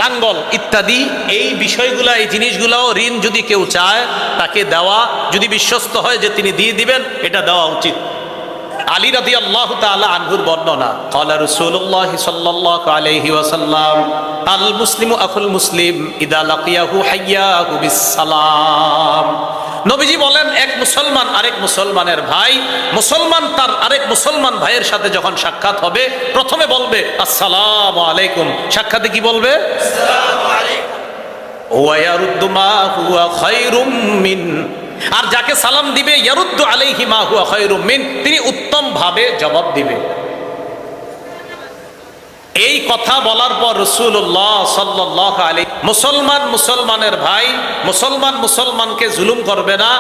লাঙ্গল ইত্যাদি এই বিষয়গুলা, এই জিনিসগুলাও ঋণ যদি কেউ চায় তাকে দেওয়া, যদি বিশ্বস্ত হয় যে তিনি দিয়ে দিবেন, এটা দেওয়া উচিত। আলী রাদিয়াল্লাহু তাআলা আনহুর বর্ণনা, ক্বালা রাসূলুল্লাহ সাল্লাল্লাহু আলাইহি ওয়াসাল্লাম, আল মুসলিমু আখুল মুসলিম ইদা লাকিয়াহু হাইয়াহু বিসসালাম। নবীজি বলেন, এক মুসলমান আরেক মুসলমানের ভাই, মুসলমান তার আরেক মুসলমান ভাইয়ের সাথে যখন সাক্ষাৎ হবে প্রথমে বলবে আসসালামু আলাইকুম। সাক্ষাতে কি বলবে? আসসালামু আলাইকুম। ওয়া ইয়ারুদ্দু মা হুয়া খায়রুম মিন, আর যাকে সালাম দিবে ইয়ারুদ্দু আলাইহি মা হুয়া খায়রুম মিন, তিনি উত্তম ভাবে জবাব দিবে। এই কথা বলার পর রাসূলুল্লাহ সাল্লাল্লাহু আলাইহি, মুসলমান মুসলমানের ভাই, মুসলমান মুসলমানকে জুলুম করবে না,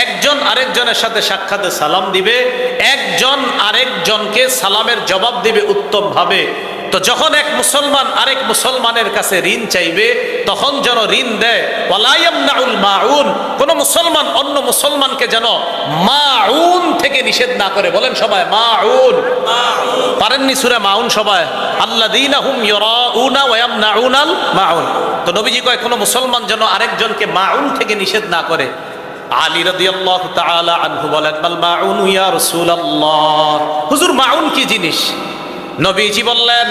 একজন আরেকজনের সাথে সাক্ষাতে সালাম দিবে, একজন আরেকজনকে সালামের জবাব দিবে উত্তম ভাবে। তো যখন এক মুসলমান আরেক মুসলমানের কাছে ঋণ চাইবে তখন যেন ঋণ দেয়, ওয়ালা ইয়ামনাউল মাউন, কোন মুসলমান অন্য মুসলমানকে যেন মাউন থেকে নিষেধ না করে। বলেন সবাই মাউন। পারেননি সূরা মাউন সবাই? আল্লাযীনা হুম ইউরাউনা ওয়া ইয়ামনাউনাল মাউন। তো নবীজি কয় কোন মুসলমান যেন আরেকজনকে মাউন থেকে নিষেধ না করে। আলী রাদিয়াল্লাহু তাআলা আনহু বলেন, মাল মাউন ইয়া রাসূলুল্লাহ, হুজুর মাউন কি জিনিস? নবীজি বললেন,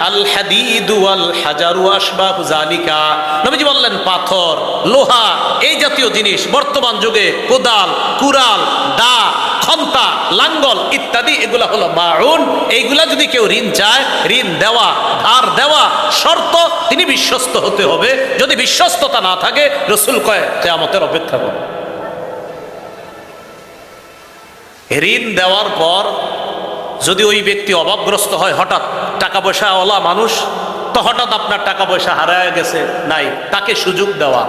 আল হাদিদ ওয়াল হাজারু আশবাহু যালিকা। নবীজি বললেন, পাথর, লোহা, এই জাতীয় জিনিস, বর্তমান যুগে কোদাল, কুরাল, দা, খন্তা, লাঙ্গল ইত্যাদি, এগুলা হলো মাউন। এইগুলা যদি কেউ ঋণ চায়, ঋণ দেওয়া, ধার দেওয়া, শর্ত তিনি বিশ্বস্ত হতে হবে। যদি বিশ্বস্ততা না থাকে, রাসূল কয় কিয়ামতের অপেক্ষা করো। ঋণ দেওয়ার পর যদি ওই ব্যক্তি অভাবগ্রস্ত হয়, হঠাৎ টাকা পয়সাওয়ালা মানুষ, তো হঠাৎ আপনার টাকা পয়সা হারায় গেছে, নাই, তাকে সুযোগ দেওয়া।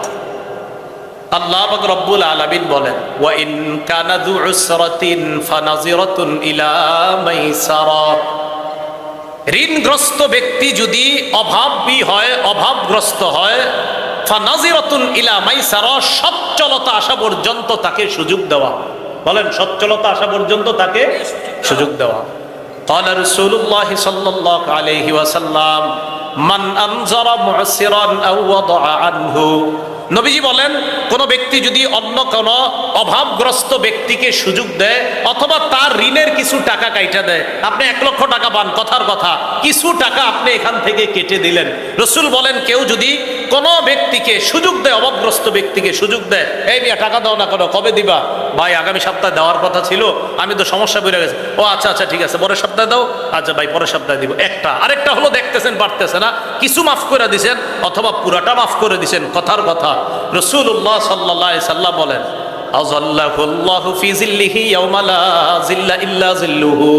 আল্লাহ পাক রব্বুল আলামিন বলেন, ওয়া ইন কানা যু উসরাতিন ফানাজিরাতুন ইলা মাইসারা। ঋণগ্রস্ত ব্যক্তি যদি অভাবী হয়, অভাবগ্রস্ত হয়, ফানাজিরাতুন ইলা মাইসারা, সচ্ছলতা আসা পর্যন্ত তাকে সুযোগ দেওয়া। বলেন, সচ্ছলতা আসা পর্যন্ত তাকে সুযোগ দেওয়া। ক্বালা রাসূলুল্লাহ সাল্লাল্লাহু আলাইহি ওয়াসাল্লাম, মান আনজারা মু'সিরান আও ওয়াদা'a আনহু। নবীজি বলেন, কোন ব্যক্তি যদি অন্য কোন অভাবগ্রস্ত ব্যক্তিকে সুযোগ দেয় অথবা তার ঋণের কিছু টাকা কাইটা দেয়, আপনি 1 লক্ষ টাকা পান, কথার কথা কিছু টাকা আপনি এখান থেকে কেটে দিলেন। রাসূল বলেন, কেউ যদি কোন ব্যক্তিকে সুযোগ দেয়, অভাবগ্রস্ত ব্যক্তিকে সুযোগ দেয়, এই মিয়া টাকা দাও না কেন, কবে দিবা? ভাই আগামী সপ্তাহে দেওয়ার কথা ছিল, আমি তো সমস্যা বেড়ে গেছে। ও আচ্ছা আচ্ছা ঠিক আছে, পরের সপ্তাহে দাও। আচ্ছা ভাই পরের সপ্তাহে দিব। একটা আরেকটা হলো দেখতেছেন পারতেছে না, কিছু মাফ করে দিছেন অথবা পুরাটা মাফ করে দিছেন, কথার কথা। রাসূলুল্লাহ সাল্লাল্লাহু আলাইহি সাল্লাম বলেন, আযাল্লাহুল্লাহু ফি জিল্লিহি ইয়াওমা লা জিল্লা ইল্লা জিল্লুহু।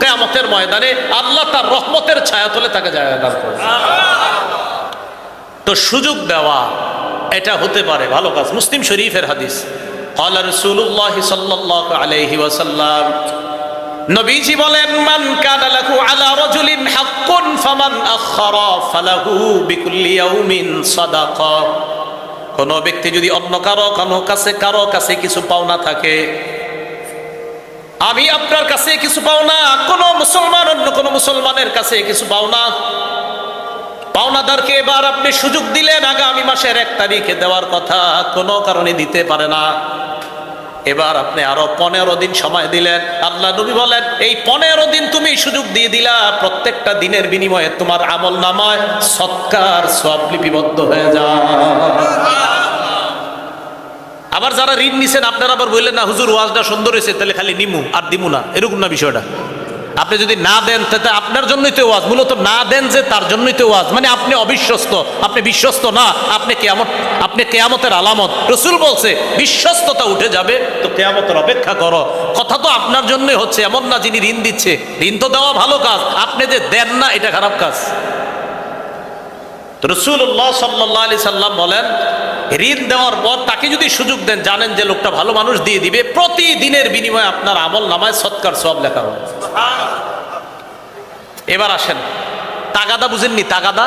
কিয়ামতের ময়দানে আল্লাহ তার রহমতের ছায়াতলে তাকে জায়গা দান করবেন। তো সুযোগ দেওয়া, এটা হতে পারে ভালো কাজ। মুসলিম শরীফের হাদিস, ক্বালা রাসূলুল্লাহ সাল্লাল্লাহু আলাইহি ওয়াসাল্লাম, নবীজি বলেন, মান কানা লাহু আলা রাজুলিন হাক্কুন ফামান আখারা ফালাহু বিকুল্লি ইয়াউমিন সাদাকা। কোন ব্যক্তি যদি অন্য কারো কাছে কিছু পাওনা থাকে, আমি আপনার কাছে কিছু পাওনা, কোন মুসলমান অন্য কোন মুসলমানের কাছে কিছু পাওনা, পাওনাদারকে এবার আপনি সুযোগ দিলেন আগামী মাসের 1 তারিখে দেওয়ার কথা, কোনো কারণে দিতে পারে না, এবার আপনি আরো 15 দিন সময় দিলেন। আল্লাহ নবী বলেন, এই 15 দিন তুমি সুযোগ দিয়ে দিলা, প্রত্যেকটা দিনের বিনিময়ে তোমার আমল নামায় সৎকার সওয়াব লিপিবদ্ধ হয়ে যায়। আবার যারা ঋণ নিছেন, আপনারা আবার বললেন না হুজুর ওয়াজটা সুন্দর হয়েছে, তাহলে খালি নিমু আর দিমু না, এরকম না বিষয়টা। আপনি যদি না দেন তাতে আপনার জন্যই তো ওয়াজ, মূলত না দেন যে তার জন্যই তো ওয়াজ, মানে আপনি অবিশ্বস্ত, আপনি বিশ্বস্ত না, আপনি কিয়ামতের আলামত। রাসূল বলছে বিশ্বস্ততা উঠে যাবে, তো কিয়ামতের অপেক্ষা করো। কথা তো আপনার জন্যই হচ্ছে, এমন না যিনি ঋণ দিচ্ছে, ঋণ তো দেওয়া ভালো কাজ, আপনি যে দেন না এটা খারাপ কাজ। তো রাসূলুল্লাহ সাল্লাল্লাহু আলাইহি সাল্লাম বলেন, ঋণ দেওয়ার পর তাকে যদি সুযোগ দেন, জানেন যে লোকটা ভালো মানুষ, দিয়ে দিবে, প্রতিদিনের বিনিময়ে আপনার আমল নামায় সৎকার সওয়াব লেখা হবে। এবার আসেন, তাগাদা বুঝেননি? তাগাদা,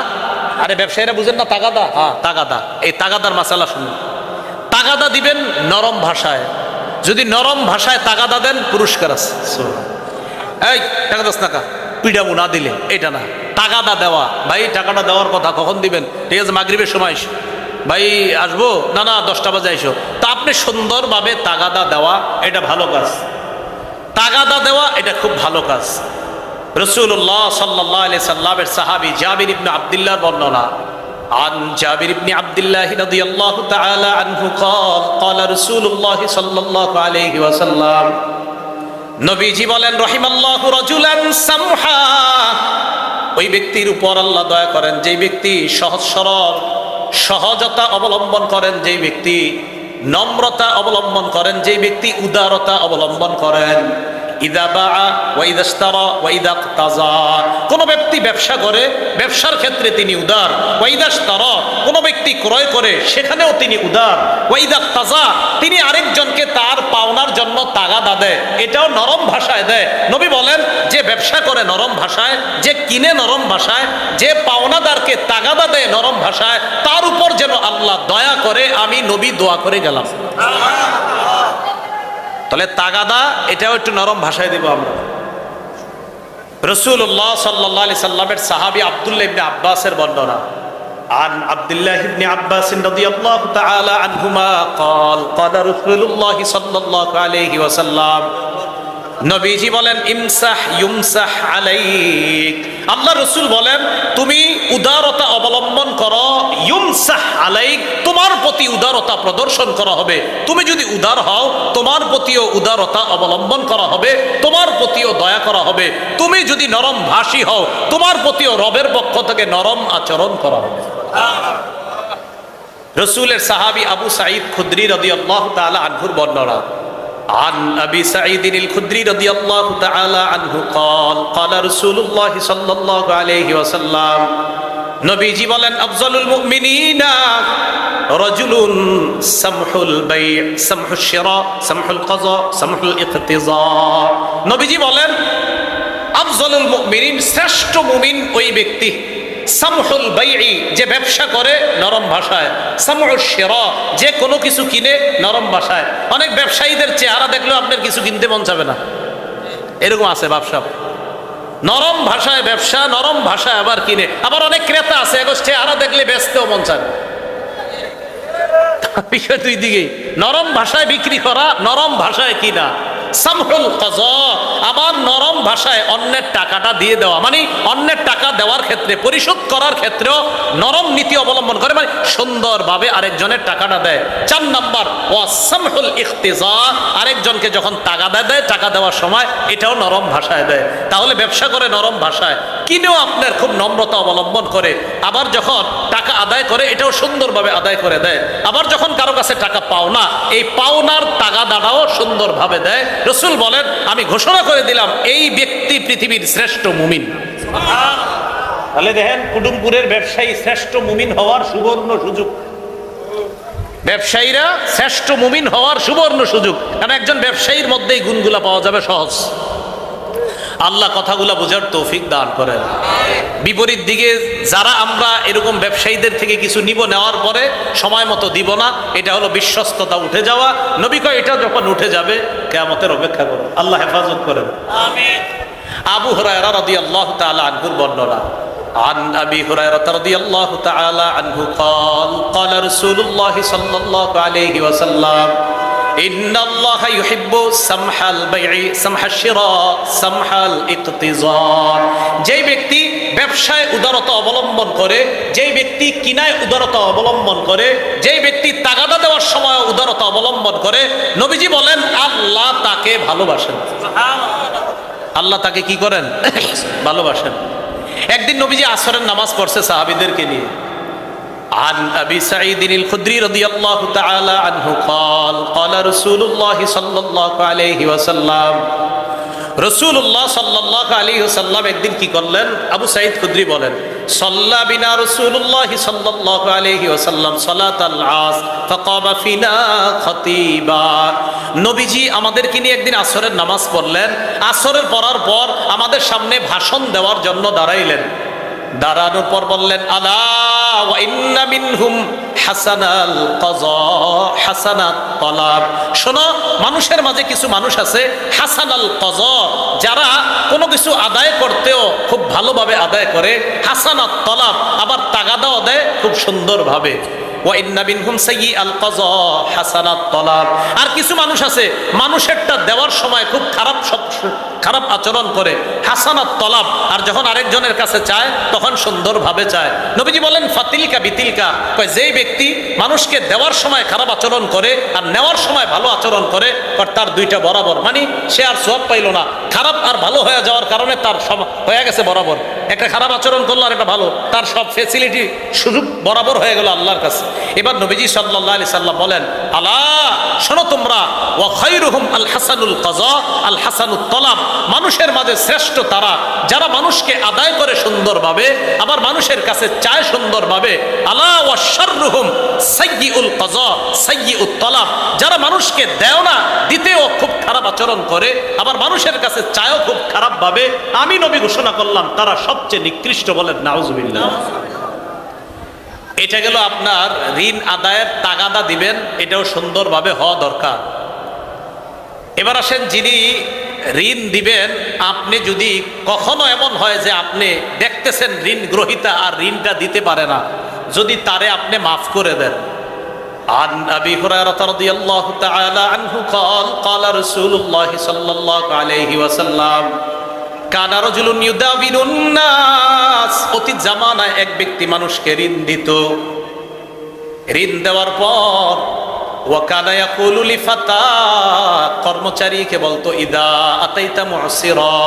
আরে ব্যবসায়ীরা বুঝেন না তাগাদা? হ্যাঁ তাগাদা, এই তাগাদার মাসালা শুনুন। তাগাদা দিবেন নরম ভাষায়, যদি নরম ভাষায় তাগাদা দেন পুরস্কার আছে। এই টাকা 10 টাকা পিডাবো না দিলে, এটা না। তাগাদা দেওয়া, ভাই টাকাটা দেওয়ার কথা কখন দিবেন? ঠিক আছে মাগরিবের সময় ভাই আসবো, না না 10টা বাজে আইসো। তা আপনি সুন্দরভাবে তাগাদা দেওয়া, এটা ভালো কাজ। তাগাদা দেওয়া এটা খুব ভালো কাজ। রাসূলুল্লাহ সাল্লাল্লাহু আলাইহি সাল্লামের সাহাবী জাবির ইবনে আব্দুল্লাহর বর্ণনা, عن جابر بن عبد الله رضي الله تعالى عنه قال قال رسول الله صلى الله عليه وسلم, নবীজি বলেন, রহিমাল্লাহু রাজুলান সামহা, ওই ব্যক্তির উপর আল্লাহ দয়া করেন যেই ব্যক্তি সহজ সরল, সহজতা অবলম্বন করেন, যেই ব্যক্তি নম্রতা অবলম্বন করেন, যেই ব্যক্তি উদারতা অবলম্বন করেন। ইদা বাআ ওয়া ইদা ইশতারা ওয়া ইদা ইক্তাজা, কোন ব্যক্তি ব্যবসা করে, ব্যবসার ক্ষেত্রে তিনি উদার। ওয়া ইদা ইশতারা, কোন ব্যক্তি ক্রয় করে, সেখানেও তিনি উদার। ওয়া ইদা ইক্তাজা, তিনি আরেকজনকে তার পাওনার জন্য তাগাদা দেয়, এটাও নরম ভাষায় দেয়। নবী বলেন, যে ব্যবসা করে নরম ভাষায়, যে কিনে নরম ভাষায়, যে পাওনাদারকে তাগাদা দেয় নরম ভাষায়, তার উপর যেন আল্লাহ দয়া করে, আমি নবী দোয়া করে গেলাম। তাহলে তাগাদা এটাও একটু নরম ভাষায় দিব আমরা। রাসূলুল্লাহ সাল্লাল্লাহু আলাইহি সাল্লামের সাহাবী আব্দুল্লাহ ইবনে আব্বাসের বর্ণনা, عن عبد الله بن عباس رضي الله تعالى عنهما قال قال رسول الله صلى الله عليه وسلم, নবীজি বলেন, ইমসাহ ইউমসাহ আলাইক, আল্লাহ রাসূল বলেন তুমি উদারতা অবলম্বন করো, ইউমসাহ আলাইক, তোমার প্রতি উদারতা প্রদর্শন করা হবে। তুমি যদি উদার হও, তোমার প্রতিও উদারতা অবলম্বন করা হবে, তোমার প্রতিও দয়া করা হবে। তুমি যদি নরম ভাষী হও, তোমার প্রতিও রবের পক্ষ থেকে নরম আচরণ করা হবে। রাসূলের সাহাবী আবু সাঈদ খুদরি রাদিয়াল্লাহু তাআলা আনহুর বর্ণনা, عن أبي سعيد الخدري رضي الله تعالى عنه قال قال رسول الله صلى الله عليه وسلم, নবীজি বলেন, আফজালুল মুমিনিনা রাজুলুন সামহুল বাই' সামহুশ শিরা সামহুল কাযা সামহুল ইকতিজা। নবীজি বলেন, আফজালুল মুমিনিন, শ্রেষ্ঠ মুমিন ওই ব্যক্তি, সামহুল বাই'i, যে ব্যবসা করে নরম ভাষায়, সামহুশ শিরা, যে কোনো কিছু কিনে নরম ভাষায়। অনেক ব্যবসায়ীদের চেহারা দেখলেও আপনার কিছু কিনতে মন চাবে না, এরকম আছে ব্যবসা, নরম ভাষায় ব্যবসা, নরম ভাষায় আবার কিনে। আবার অনেক ক্রেতা আছে, এগো চেহারা দেখলে বেচতেও মন চায়। বিষয় দুই দিকেই, নরম ভাষায় বিক্রি করা, নরম ভাষায় কিনা। সামহুল কাযা, আবার নরম ভাষায় অন্যের টাকাটা দিয়ে দেওয়া, মানে অন্যের টাকা দেওয়ার ক্ষেত্রে, পরিশোধ করার ক্ষেত্রেও নরম নীতি অবলম্বন করে, মানে সুন্দরভাবে আরেকজনের টাকাটা দেয়। 4 নাম্বার, ওয়া সামহুল ইখতিজা, আরেকজনকে যখন তাগাদা দেয়, টাকা দেওয়ার সময় এটাও নরম ভাষায় দেয়। তাহলে ব্যবসা করে নরম ভাষায়, কিনেও আপনার খুব নম্রতা অবলম্বন করে, আবার যখন টাকা আদায় করে এটাও সুন্দরভাবে আদায় করে দেয়। আবার যখন কারো কাছে টাকা পাওনা, এই পাওনার তাগাদাটাও সুন্দরভাবে দেয়। রাসূল বলেন, আমি ঘোষণা করে দিলাম এই ব্যক্তি পৃথিবীর শ্রেষ্ঠ মুমিন। তাহলে দেখেন, কুটুমপুরের ব্যবসায়ী শ্রেষ্ঠ মুমিন হওয়ার সুবর্ণ সুযোগ। ব্যবসায়ীরা শ্রেষ্ঠ মুমিন হওয়ার সুবর্ণ সুযোগ, কারণ একজন ব্যবসায়ীর মধ্যেই গুণগুলা পাওয়া যাবে সহজ। আল্লাহ কথাগুলা বোঝার তৌফিক দান করেন। বিপরীত দিকে যারা আমরা এরকম ব্যবসায়ীদের থেকে কিছু নিব, নেওয়ার পরে সময় মতো দিব না, এটা হলো বিশ্বস্ততা উঠে যাওয়া। নবী কয় এটা যখন উঠে যাবে কিয়ামতের অপেক্ষা করো, আল্লাহ হেফাজত করেন। আমিন। আবু হুরায়রা রাদিয়াল্লাহু তাআলা আনহুর বর্ণনা, عن أبي هريرة رضي الله تعالى عنه قال قال رسول الله صلى الله عليه وسلم إن الله يحب سمح البيع سمح الشراء سمح الاقتضاء। যেই ব্যক্তি ব্যবসায় উদারতা অবলম্বন করে, যেই ব্যক্তি কিনায় উদারতা অবলম্বন করে, যেই ব্যক্তি তাগাদা দেওয়ার সময় উদারতা অবলম্বন করে, নবীজি বলেন আল্লাহ তাকে ভালোবাসেন। আল্লাহ তাকে কি করেন? ভালোবাসেন। একদিন নবীজি আসরের নামাজ পড়ছে সাহাবীদেরকে নিয়ে। عن أبي سعيد الخدري رضي الله تعالى عنه قال قال رسول الله صلى الله عليه وسلم রাসূলুল্লাহ সাল্লাল্লাহু আলাইহি ওয়াসাল্লাম একদিন কি করলেন? আবু সাঈদ খুদরি বলেন, সাল্লা বিনা রাসূলুল্লাহ সাল্লাল্লাহু আলাইহি ওয়াসাল্লাম সালাতাল আসর ফাকামা ফিনা খতিবা। নবীজি আমাদেরকে নিয়ে একদিন আসরের নামাজ পড়লেন। আসরের পড়ার পর আমাদের সামনে ভাষণ দেওয়ার জন্য দাঁড়াইলেন। দাঁড়ানোর পর বললেন, আলা ওয়া ইন্না মিনহুম হাসানাল কাযা হাসানাত তলাব। শোনো, মানুষের মাঝে কিছু মানুষ আছে হাসানাল কাযা, যারা কোনো কিছু আদায় করতেও খুব ভালোভাবে আদায় করে, হাসানাত তলাব, আবার তাগাদাও দেয় খুব সুন্দরভাবে। ওয়া ইন্না মিনহুম সাইয়্যিআল কাযা হাসানাত তলাব। আর কিছু মানুষ আছে মানুষেরটা দেওয়ার সময় খুব খারাপ আচরণ করে, হাসানাত তলাব, আর যখন আরেকজনের কাছে চায় তখন সুন্দরভাবে চায়। নবীজি বলেন ফাতিলকা বিতিলকা, কয় যেই ব্যক্তি মানুষকে দেওয়ার সময় খারাপ আচরণ করে আর নেওয়ার সময় ভালো আচরণ করে, তার দুইটা বরাবর, মানে সে আর সওয়াব পাইল না, খারাপ আর ভালো হয়ে যাওয়ার কারণে তার সব হয়ে গেছে বরাবর। একটা খারাপ আচরণ করলো আর একটা ভালো, তার সব ফ্যাসিলিটি সুযোগ বরাবর হয়ে গেল আল্লাহর কাছে। এবার নবীজি সাল্লাল্লাহু আলাইহি সাল্লাম বলেন, আলা শোনো তোমরা, ওয়া খায়রুহুম আল হাসানুল কাযা আল হাসানুত তলাব। মানুষের মাঝে শ্রেষ্ঠ তারা যারা মানুষকে আদায় করে সুন্দরভাবে, আবার মানুষের কাছে চায় সুন্দরভাবে। আলা ওয়া শাররুহুম সাইয়্যিউল কাযা সাইয়্যিউত তলাব। যারা মানুষকে দেও না, দিতেও খুব খারাপ আচরণ করে, আবার মানুষের কাছে চায়ও খুব খারাপ ভাবে, আমি নবী ঘোষণা করলাম তারা সবচেয়ে নিকৃষ্ট। বলেন নাউজুবিল্লাহ। এটা গেল আপনার ঋণ আদায়ের তাগাদা দিবেন, এটাও সুন্দরভাবে হওয়া দরকার। এবার আসেন, যিনি ঋণ দিবেন, আপনি যদি কখনো এমন হয় যে আপনি দেখতেছেন ঋণ গ্রহীতা আর ঋণটা দিতে পারে না, যদি তারে আপনি মাফ করে দেন। عن أبي هريرة رضي الله تعالى عنه قال قال رسول الله صلى الله عليه وسلم كان رجل يداوين الناس। অতীত জামানায় এক ব্যক্তি মানুষকে ঋণ দিত। ঋণ দেওয়ার পর ওয়াকানা ইয়াকুলু লিফাতা, কর্মচারীকে বলতো, ইদা আতাইতা মুসিরা,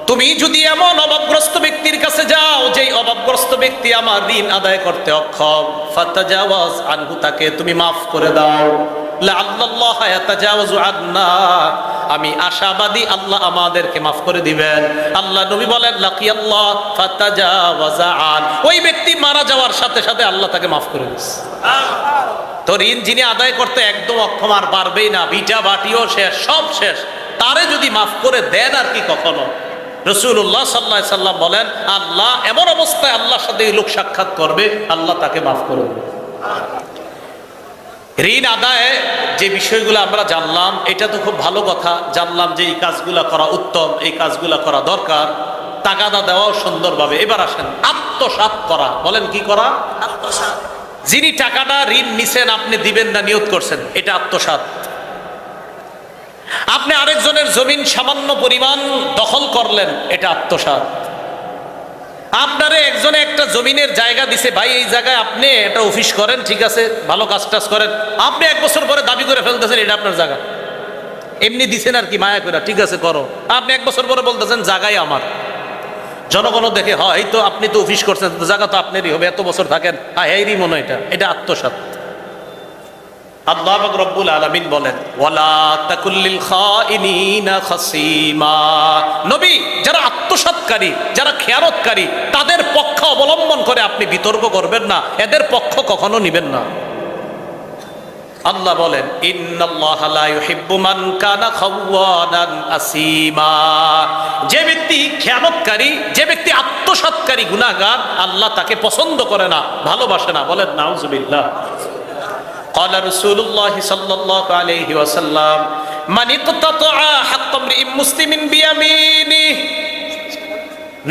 তুমি যদি এমন অভাবগ্রস্ত ব্যক্তির কাছে যাও যেই অভাবগ্রস্ত ব্যক্তি আমার ঋণ আদায় করতে অক্ষম, ফাতাজাওয়াজ আনহু, তাকে তুমি মাফ করে দাও। লাআল্লাল্লাহ ইয়াতাজাওয়াজু আন্না, আমি আশাবাদী আল্লাহ আমাদেরকে মাফ করে দিবেন। আল্লাহ নবী বলেন, লাকিয়াল্লাহ ফাতাজাওয়াজা আন, ওই ব্যক্তি মারা যাওয়ার সাথে সাথে আল্লাহ তাকে মাফ করে দিয়েছে। তো ঋণ যিনি আদায় করতে একদম অক্ষম, আর পারবেই না, ভিটা বাটিও শেষ, সব শেষ, তারে যদি মাফ করে দেন আর কি কখনো। রাসূলুল্লাহ সাল্লাল্লাহু আলাইহি সাল্লাম বলেন, আল্লাহ এমন অবস্থায় আল্লাহর সাথে লোক সাক্ষাৎ করবে, আল্লাহ তাকে মাফ করে দেবে। ঋণ আদায়ে যে বিষয়গুলো আমরা জানলাম, এটা তো খুব ভালো কথা, জানলাম যে এই কাজগুলা করা উত্তম, এই কাজগুলা করা দরকার, তাগাদা দেওয়াও সুন্দরভাবে। এবার আসেন আত্মসাৎ করা। বলেন কি করা? আত্মসাৎ। যিনি টাকাটা ঋণ নিছেন, আপনি দিবেন না নিয়ত করছেন, এটা আত্মসাৎ। আপনি আরেকজনের জমিন সামান্য পরিমাণ দখল করলেন, এটা আত্মসাৎ। আপনারে একজনে একটা জমিনের জায়গা দিছে, ভাই এই জায়গায় আপনি একটা অফিস করেন, ঠিক আছে, ভালো কাজ টাজ করেন, আপনি 1 বছর পরে দাবি করে ফেলতেছেন এটা আপনার জায়গা। এমনি দিছেন আর কি, মায়া করে, ঠিক আছে করো, আপনি 1 বছর পরে বলতেছেন জায়গায় আমার। জনগণ দেখে, হয় এই তো আপনি তো অফিস করছেন, জায়গা তো আপনারই হবে, এত বছর থাকেন, হ্যাঁ এইরই মনে, এটা আত্মসাৎ। আল্লাহ পাক রব্বুল আলামিন বলেন, ওয়ালা তাকুল্লিল খাইনিনা খাসিমা। নবী, যারা আত্মসাৎকারী, যারা খেয়ানতকারী, তাদের পক্ষ অবলম্বন করে আপনি বিতর্ক করবেন না, এদের পক্ষ কখনো নিবেন না। আল্লাহ বলেন ইন্নাল্লাহা লা ইউহিব্বু মান কানা খাওয়ানান আসীমা। যে ব্যক্তি খেয়ানতকারী, যে ব্যক্তি আত্মসাৎকারী গুনাহগার, আল্লাহ তাকে পছন্দ করে না, ভালোবাসে না। বলেন নাউজুবিল্লাহ। ক্বালা রাসূলুল্লাহ সাল্লাল্লাহু আলাইহি ওয়াসাল্লাম মান ইকতাতা হাক্কা ইমরিইন মুসলিমিন বিয়ামিনিহি।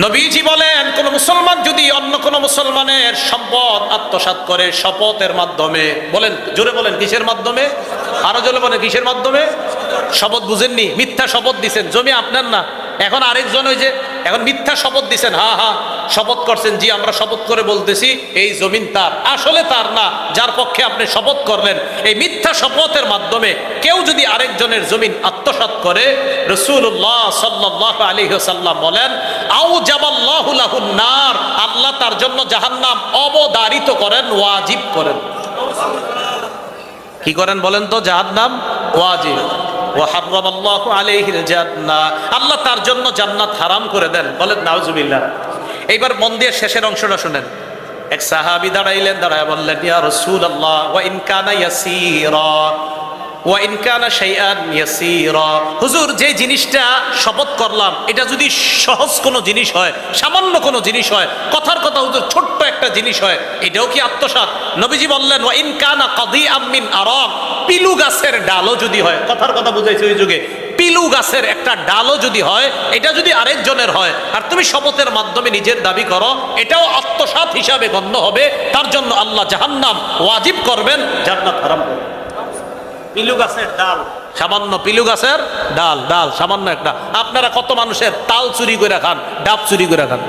নবীজি বলেন, কোন মুসলমান যদি অন্য কোন মুসলমানের সম্পদ আত্মসাৎ করে শপথের মাধ্যমে, বলেন জোরে বলেন কিসের মাধ্যমে? আরো জোরে বলেন কিসের মাধ্যমে? শপথ বুঝেননি? মিথ্যা শপথ দিছেন, জমি আপনার না, এখন আরেকজন ওই যে এখন মিথ্যা শপথ দিছেন, হ্যাঁ হ্যাঁ শপথ করছেন, জি আমরা শপথ করে বলতেছি এই জমিন তার, আসলে তার না, যার পক্ষে আপনি শপথ করলেন। এই মিথ্যা শপথের মাধ্যমে কেউ যদি আরেকজনের জমিন আত্মসাৎ করে, রাসূলুল্লাহ সাল্লাল্লাহু আলাইহি ওয়াসাল্লাম বলেন আউজাবাল্লাহু লাহুন নার, আল্লাহ তার জন্য জাহান্নাম অবধারিত করেন, ওয়াজিব করেন। কি করেন বলেন তো? জাহান্নাম ওয়াজিব। ওয়া হারামাল্লাহু আলাইহিল জান্নাহ, আল্লাহ তার জন্য জান্নাত হারাম করে দেন। বলেন নাউজুবিল্লাহ। এইবার মন দিয়ে শেষের অংশটা শুনেন। এক সাহাবী দাঁড়াইলেন, দাঁড়ায় বললেন ইয়া রাসূলুল্লাহ ওয়া ইন কানা ইয়াসীরা ওয়া ইন কানা শাইআন ইয়াসীরা। হুজুর, যে জিনিসটা শপথ করলাম এটা যদি সহজ কোনো জিনিস হয়, সামান্য কোনো জিনিস হয়, কথার কথা হুজুর ছোট্ট একটা জিনিস হয়, এটাও কি আত্মসাৎ? নবীজি বললেন ওয়া ইন কানা কাদিআম মিন আরাক, পিলু গাছের ডালও যদি হয়, কথার কথা বুঝাইছে ওই যুগে, পিলু গাছের একটা ডালও যদি হয়, এটা যদি আরেকজনের হয় আর তুমি শপথের মাধ্যমে নিজের দাবি করো, এটাও আত্মসাৎ হিসাবে গণ্য হবে। তার জন্য আল্লাহ জাহান্নাম ওয়াজিব করবেন, জান্নাত হারাম করবেন। পিলু গাছের ডাল, সামান্য পিলু গাছের ডাল, ডাল সামান্য একটা। আপনারা কত মানুষের তাল চুরি করে খান, ডাব চুরি করে খান।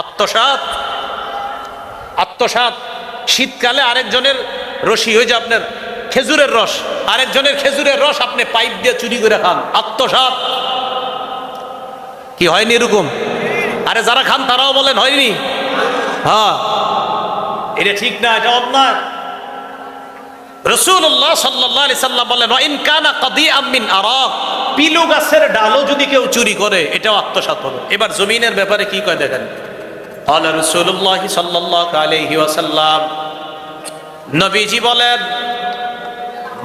আত্মসাৎ, আত্মসাৎ। শীতকালে আরেকজনের রশি হয়ে যায় আপনার খেজুরের রস, আরেকজনের খেজুরের রস আপনি পাইপ দিয়ে চুরি করে খান, আত্মসাৎ। কি হয়নি এরকম? আরে যারা খান তারাও বলেন হয়নি? হ্যাঁ, এটা ঠিক না, এটা অন্যায়। রাসূলুল্লাহ সাল্লাল্লাহু আলাইহি সাল্লাম বলেন ওয়া ইন কানা কাদিআম মিন আরাক, পিলু গাছের ডালও যদি কেউ চুরি করে এটাও আত্মসাৎ হবে। এবার জমিনের ব্যাপারে কি কয় দেখেন। ক্বালা রাসূলুল্লাহ সাল্লাল্লাহু আলাইহি ওয়াসাল্লাম, নবীজি বলেন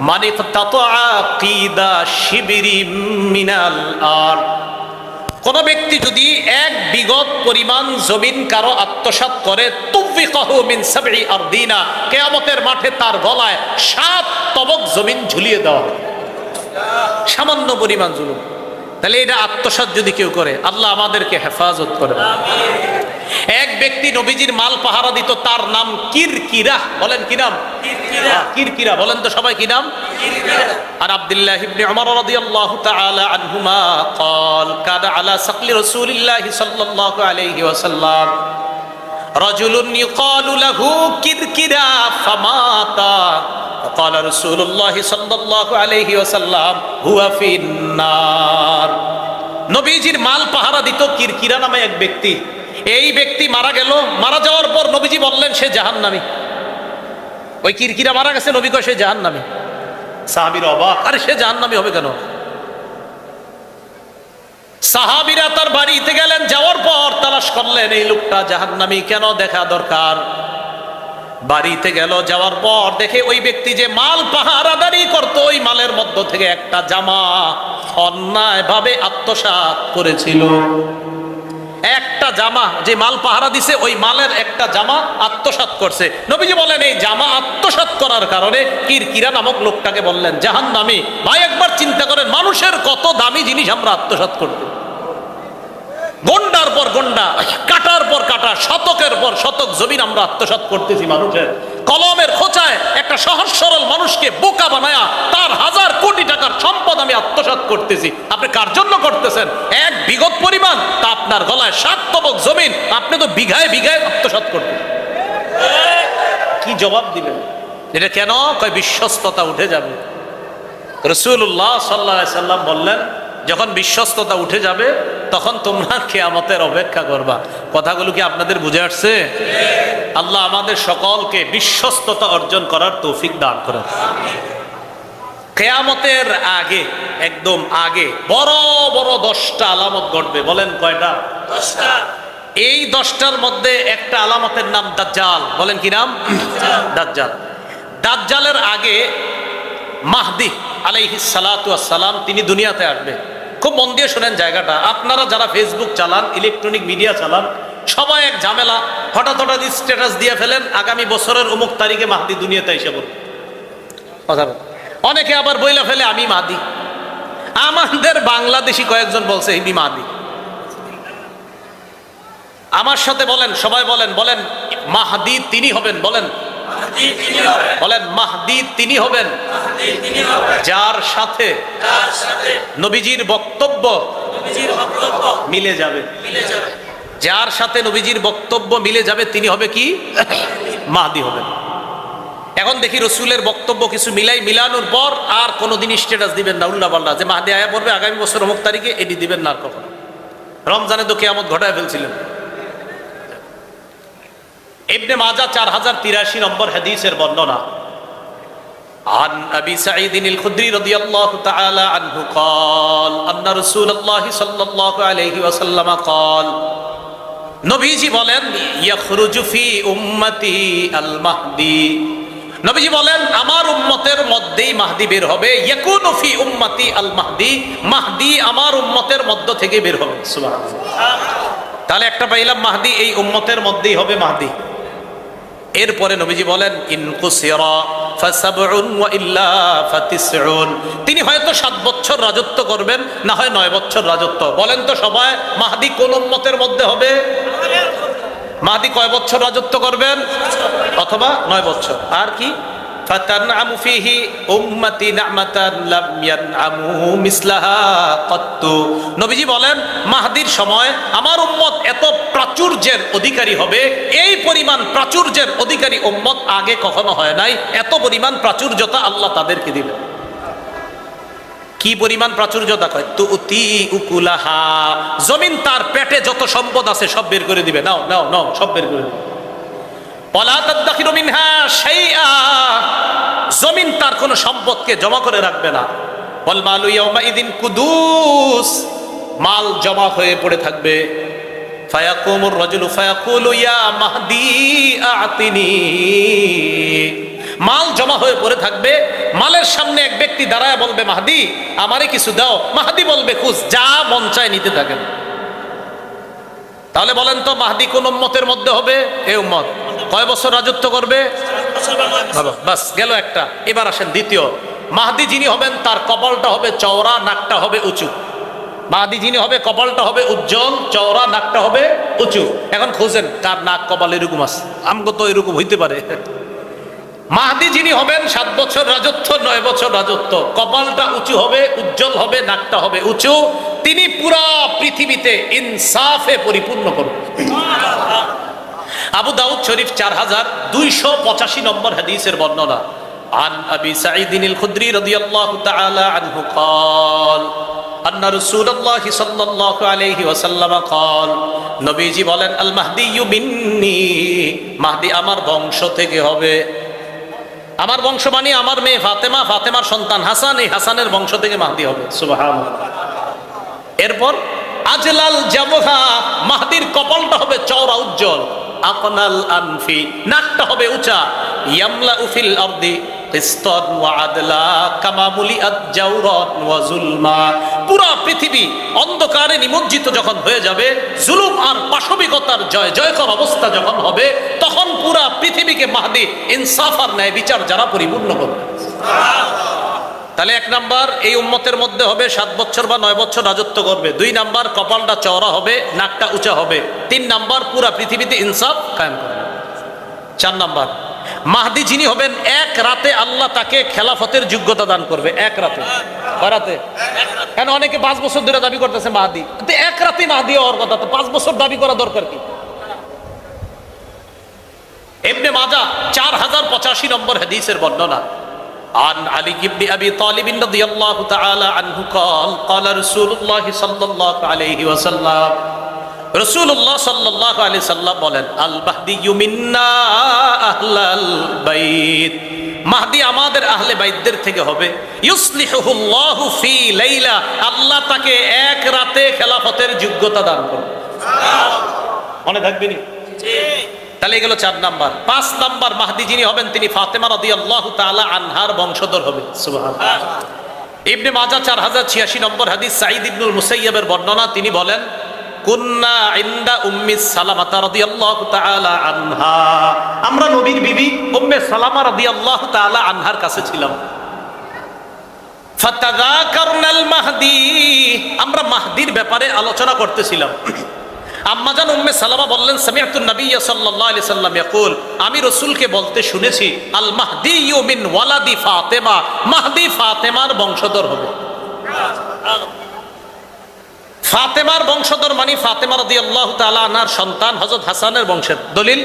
মান ইকতাতা কিদা শিবরিম মিনাল আরদ, কোন ব্যক্তি যদি এক বিগত পরিমাণ জমিন কারো আত্মসাৎ করে, তুফিকাহু মিন সাবঈ আরদিনা, কিয়ামতের মাঠে তার গলায় 7 তবক জমিন ঝুলিয়ে দেওয়া হবে। সামান্য পরিমাণ জুলুম। তাহলে এটা আত্মসাৎ যদি কেউ করে, আল্লাহ আমাদেরকে হেফাজত করে। এক ব্যক্তি নবীজির মাল পাহারা দিত, তার নাম কিরকিরা। বলেন কি নাম? কিরকিরা। বলেন তো সবাই কি নাম? আর আব্দুল্লাহ ইবনে উমর রাদিয়াল্লাহু তাআলা আনহুমা قال كان على سقل رسول الله صلى الله عليه وسلم رجل يقال له كركرا فمات قال رسول الله صلى الله عليه وسلم هو في النار। নবীজির মাল পাহারা দিত কিরকিরা নামে এক ব্যক্তি। এই ব্যক্তি মারা গেল, মারা যাওয়ার পর নবীজি বললেন সে জাহান্নামী। ওই কিরকিরা মারা গেছে, নবী কয় সে জাহান্নামী। সাহাবীরা অবাক, আরে সে জাহান্নামী হবে কেন? সাহাবীরা তার বাড়িতে গেলেন, যাওয়ার পর তালাশ করলেন এই লোকটা জাহান্নামী কেন, দেখা দরকার। বাড়িতে গেল, যাওয়ার পর দেখে ওই ব্যক্তি যে মাল পাহারাদারি করতো, ওই মালের মধ্য থেকে একটা জামা অন্যায়ভাবে আত্মসাৎ করেছিল। একটা জামা, যে মাল পাহারা দিছে ওই মালের একটা জামা আত্মসাৎ করছে। নবীজি বলেন এই জামা আত্মসাৎ করার কারণে কিরকিরা নামক লোকটাকে বললেন জাহান্নামী। ভাই একবার চিন্তা করেন, মানুষের কত দামি জিনিস আমরা আত্মসাৎ করতে, গন্ডার পর গন্ডা, কাটার পর কাটা, শতকের পর শতক জমিন আমরা আত্মসাৎ করতেছি। মানুষের কলমের খোঁচায় একটা সহজ সরল মানুষকে বোকা বানায়া তার 1000 কোটি টাকার সম্পদ আমি আত্মসাৎ করতেছি। আপনি কার জন্য করতেছেন? এক বিগত পরিমাণ, তা আপনার গলায় 7 তবক জমিন, আপনি তো বিঘায় বিঘায় আত্মসাৎ করতেছেন। কি জবাব দিবেন? এটা কেন? কয় বিশ্বস্ততা উঠে যাবে। রাসূলুল্লাহ সাল্লাল্লাহু আলাইহি সাল্লাম বললেন যখন বিশ্বস্ততা উঠে যাবে তখন তোমরা কিয়ামতের অপেক্ষা করবা। কথাগুলো কি আপনাদের বুঝে আসছে? আল্লাহ আমাদের সকলকে বিশ্বস্ততা অর্জন করার তৌফিক দান করেন। কিয়ামতের আগে, একদম আগে বড় বড় 10টা আলামত ঘটবে। বলেন কয়টা? 10টা। এই 10টার মধ্যে একটা আলামতের নাম দাজ্জাল। বলেন কি নাম? দাজ্জাল। দাজ্জালের আগে মাহদি আলাইহিস সালাতু ওয়াস সালাম তিনি দুনিয়াতে আসবে। খুব মন দিয়ে শোনেন জায়গাটা। আপনারা যারা ফেসবুক চালান, ইলেকট্রনিক মিডিয়া চালান, সবাই এক ঝামেলা, হঠাৎ হঠাৎ স্ট্যাটাস দিয়ে ফেলেন আগামী বছরের অমুক তারিখে মাহদি দুনিয়াতে এসে বলবে। অনেকে আবার বইলা ফেলে আমি মাহদি। আমাদের বাংলাদেশি কয়েকজন বলছে ইনি মাহদি। আমার সাথে বলেন, সবাই বলেন, বলেন মাহদি তিনি হবেন, বলেন বলেন মাহদি তিনি হবেন যার সাথে নবীজির বক্তব্য মিলে যাবে। যার সাথে নবীজির বক্তব্য মিলে যাবে তিনি হবে কি? মাহদি হবেন। এখন দেখি রসুলের বক্তব্য কিছু মিলানোর পর আর কোনোদিন স্ট্যাটাস দিবেন না উল্টা পাল্টা, যে মাহদি আয়া পড়বে আগামী বছর অমুক তারিখে, এটি দিবেন না আর কখনো। রমজানে তো কিয়ামত ঘটায় ফেলছিলেন। ইবনে মাজাহ 4083 নম্বর হাদিসের বর্ণনা। عن أبي سعيد الخدري رضي الله تعالى عنه قال أن رسول الله صلى الله عليه وسلم قال নবীজি বলেন يخرج في أمتي المهدي, নবীজি বলেন আমার উম্মতের মধ্যেই মাহদি বের হবে। ইয়াকুনু ফি উম্মতি আল মাহদি, মাহদি আমার উম্মতের মধ্য থেকে বের হবে। সুবহানাল্লাহ। তাহলে একটা পাইলাম মাহদি এই উম্মতের মধ্যেই হবে মাহদি। এরপরে নবীজি বলেন ইনকুসিরা ফাসাবউন ওয়া ইল্লা ফাতিসউন, তিনি হয়তো 7 বছর রাজত্ব করবেন, না হয় 9 বছর রাজত্ব। বলেন তো সবাই মাহদি কোন উম্মতের মধ্যে হবে? মাহদি কয় বছর রাজত্ব করবেন? অথবা 9 বছর। আর কি? ফাতানআমু ফিহি উম্মতি নি'মাতান লাম ইয়ানআমু মিসলাহা কাত্তু, নবীজি বলেন মাহদির সময় আমার উম্মত এত প্রাচুর্যের অধিকারী হবে, এই পরিমাণ প্রাচুর্যের অধিকারী উম্মত আগে কখনো হয় নাই। এত পরিমাণ প্রাচুর্যতা আল্লাহ তাদেরকে দিবেন। কি পরিমাণ প্রাচুর্যতা? কয় তুতি উকুলাহা, জমিন তার পেটে যত সম্পদ আছে সব বের করে দিবে। নাও নাও নাও, সব বের করে দিবে। ওয়ালা তাদখিরু মিনহা শাইআ, জমিন তার কোনো সম্পদকে জমা করে রাখবে না। ওয়াল মালু ইয়াউমাইদিন কুদুস, মাল জমা হয়ে পড়ে থাকবে। ফায়াকুমুর রাজুলু ফায়াকুলু ইয়া মাহদি আ'তিনি, মাল জমা হয়ে পড়ে থাকবে, মালের সামনে এক ব্যক্তি দাঁড়ায় বলবে মাহদি আমারে কিছু দাও। মাহদি বলবে খুঁজ, যা মন চায় নিতে থাকেন। তাহলে বলেন তো মাহদি কোন উম্মতের মধ্যে হবে? এই উম্মত। কয় বছর রাজত্ব করবে? বাস গেল একটা। এবার আসেন দ্বিতীয়। মাহদি যিনি হবেন তার কপালটা হবে চওড়া, নাকটা হবে উঁচু। মাহদি যিনি হবে কপালটা হবে উজ্জ্বল, চওড়া, নাকটা হবে উঁচু। এখন খোঁজেন কার নাক কপাল এরকম আছে, আমগো তো এরকম হইতে পারে। মাহদি যিনি হবেন 7 বছর রাজত্ব, 9 বছর রাজত্ব, কপালটা উঁচু হবে, উজ্জ্বল হবে, নাকটা হবে উঁচু, তিনি পুরা পৃথিবীতে ইনসাফে পরিপূর্ণ করবেন। আবু দাউদ শরীফ 4285 নম্বর হাদিসের বর্ণনা। عن أبي سعيد الخدري رضي الله تعالى عنه قال أن رسول الله صلى الله عليه وسلم قال, নবীজি বলেন আল মাহদিয়্যু মিন্নি, মাহদি আমার বংশ থেকে হবে। আমার বংশ মানে আমার মেয়ে ফাতেমা, ফাতেমার সন্তান হাসান, এই হাসানের বংশ থেকে মাহদি হবে। সুবহানাল্লাহ। এরপর আজলাল জাবহা, মাহদির কপালটা হবে চওড়া, উজ্জ্বল। আকনাল আনফি, নাকটা হবে উঁচা। ইয়ামলা ফিল আরদি কিসতান ওয়া আদলা কামা মুলিআত জাওরান ওয়া যুলমা, পুরা পৃথিবী অন্ধকারে নিমজ্জিত যখন হয়ে যাবে, জুলুম আর পাশবিকতার জয় জয়কর অবস্থা যখন হবে, তখন পুরা পৃথিবীকে মাহদি ইনসাফ আর ন্যায় বিচার যারা পরিপূর্ণ করবে। তাহলে 1 নাম্বার এই উম্মতের মধ্যে হবে 7 বছর বা 9 বছর রাজত্ব করবে। 2 নাম্বার কপালটা চওড়া হবে, নাকটা উঁচা হবে। 3 নাম্বার পুরা পৃথিবীতে ইনসাফ কায়েম করবে। 4 নাম্বার মাহদি যিনি হবেন এক রাতে আল্লাহ তাকে খেলাফতের যোগ্যতা দান করবে। এক রাতে। কয় রাতে? কেন অনেকে 5 বছর ধরে দাবি করতেছে মাহদি, তো এক রাতে মাহদি হওয়ার কথা, তো 5 বছর দাবি করা দরকার কি? ইবনে মাজাহ 4085 নম্বর হাদিসের বর্ণনা। عن علي بن أبي طالب رضي الله تعالى عنه قال قال رسول الله صلى الله عليه وسلم, রাসূলুল্লাহ সাল্লাল্লাহু আলাইহি সাল্লাম বলেন আল মাহদিয়্যু মিন্না আহলাল বাইত, মাহদি আমাদের আহলে বাইতদের থেকে হবে। ইউসলিহুল্লাহু ফি লাইলা, আল্লাহ তাকে এক রাতে খেলাফতের যোগ্যতা দান করবে। মনে থাকবে নি? তাহলে তাহলে এগুলো 4 নাম্বার। 5 নাম্বার মাহদি যিনি হবেন তিনি ফাতেমা রাদিয়াল্লাহু তাআলা আনহার বংশধর হবে। সুবহানাল্লাহ। ইবনে মাজাহ 4086 নম্বর হাদিস, সাঈদ ইবনুল মুসাইয়্যিবের বর্ণনা, তিনি বলেন কুন্না ইনদা উম্মি সালামা রাদিয়াল্লাহু তাআলা আনহা, আমরা নবীর বিবি উম্মে সালামা রাদিয়াল্লাহু তাআলা আনহার কাছে ছিলাম। ফাতাযাকারনাল মাহদি, আমরা মাহদির ব্যাপারে আলোচনা করতেছিলাম। আম্মাজান উম্মে সালামা বললেন সামিআতুন নাবিয়্য সাল্লাল্লাহু আলাইহি সাল্লাম ইয়াকুল, আমি রাসূলকে বলতে শুনেছি আল মাহদিয়্যু মিন ওয়ালাদি ফাতেমা, মাহদি ফাতেমার বংশধর হবে। ফাতেমার বংশধর মানে ফাতেমা রাদিয়াল্লাহু তাআলা আনহার সন্তান হযরত হাসানের বংশের। দলিল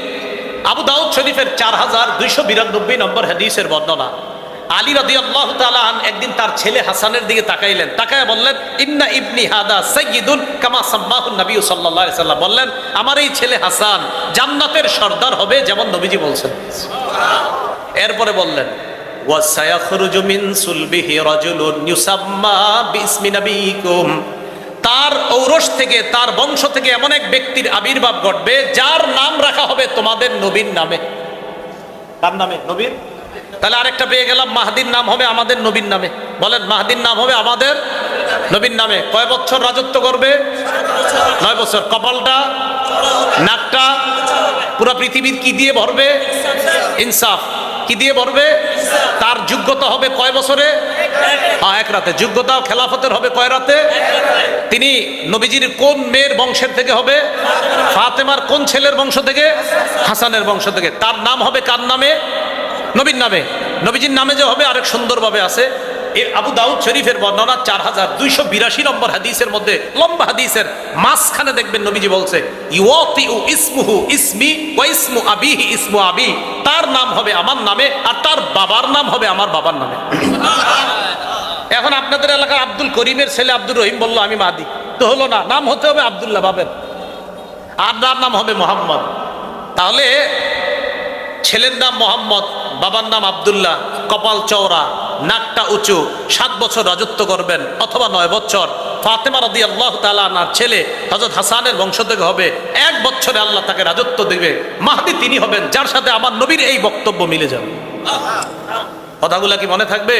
আবু দাউদ শরীফের 4292 নম্বর হাদিসের বর্ণনা। আলী রাদিয়াল্লাহু তাআলা আন একদিন তার ছেলে হাসানের দিকে তাকাইলেন, তাকায় বললেন ইন্না ইবনি হাদা সাইয়্যিদুন কামা সাম্মাহুন নবী সাল্লাল্লাহু আলাইহি সাল্লাম, বললেন আমার এই ছেলে হাসান জান্নাতের সর্দার হবে যেমন নবীজি বলছেন। এরপরে বললেন ওয়া সায়াখরুজু মিন সুলবিহি রাজুলুন ইউসাম্মা বিইসমি নবীকুম, তার ঔরস থেকে তার বংশ থেকে এমন এক ব্যক্তির আবির্ভাব ঘটবে যার নাম রাখা হবে তোমাদের নবীর নামে। তার নামে? নবীর। তাহলে আরেকটা পেয়ে গেলাম, মাহদির নাম হবে আমাদের নবীর নামে। বলেন মাহদির নাম হবে আমাদের নবীর নামে। কয় বছর রাজত্ব করবে? 9 বছর। কপালটা, নাকটা পুরো পৃথিবীর কি দিয়ে ভরবে? ইনসাফ। কি দিয়ে ভরবে? তার যোগ্যতা হবে কয় বছরে? হ্যাঁ, 1 রাতে। যোগ্যতা খেলাফতের হবে কয় রাতে? তিনি নবীজির কোন মেয়ের বংশের থেকে হবে? ফাতেমার কোন ছেলের বংশ থেকে? হাসানের বংশ থেকে। তার নাম হবে কার নামে? নবীর নামে। নবীজির নামে যে হবে আরেক সুন্দরভাবে আছে। এই আবু দাউদ শরীফের বর্ণনা 4282 নম্বর হাদিসের মধ্যে, লম্বা হাদিসের মাঝখানে দেখবেন নবীজি বলছে ইউতিউ ইসমুহু ইসমি ওয়া ইসমু আবিহি ইসমু আবি, তার নাম হবে আমার নামে আর তার বাবার নাম হবে আমার বাবার নামে। এখন আপনাদের এলাকার আব্দুল করিমের ছেলে আব্দুর রহিম বলল আমি মাহদি, তো হলো না, নাম হতে হবে আব্দুল্লাহ বাবের, আর তার নাম হবে মোহাম্মদ। তাহলে ছেলের নাম মোহাম্মদ, বাবার নাম আব্দুল্লাহ, কপাল চওড়া, নাকটা উঁচু, 7 বছর রাজত্ব করবেন অথবা 9 বছর। ফাতেমা রাদিয়াল্লাহু তাআলা আনহার ছেলে হযরত হাসানের বংশ থেকে হবে, 1 বছরে আল্লাহ তাকে রাজত্ব দেবে। মাহদি তিনি হবেন যার সাথে আমার নবীর এই বক্তব্য মিলে যাবে। কথাগুলা কি মনে থাকবে?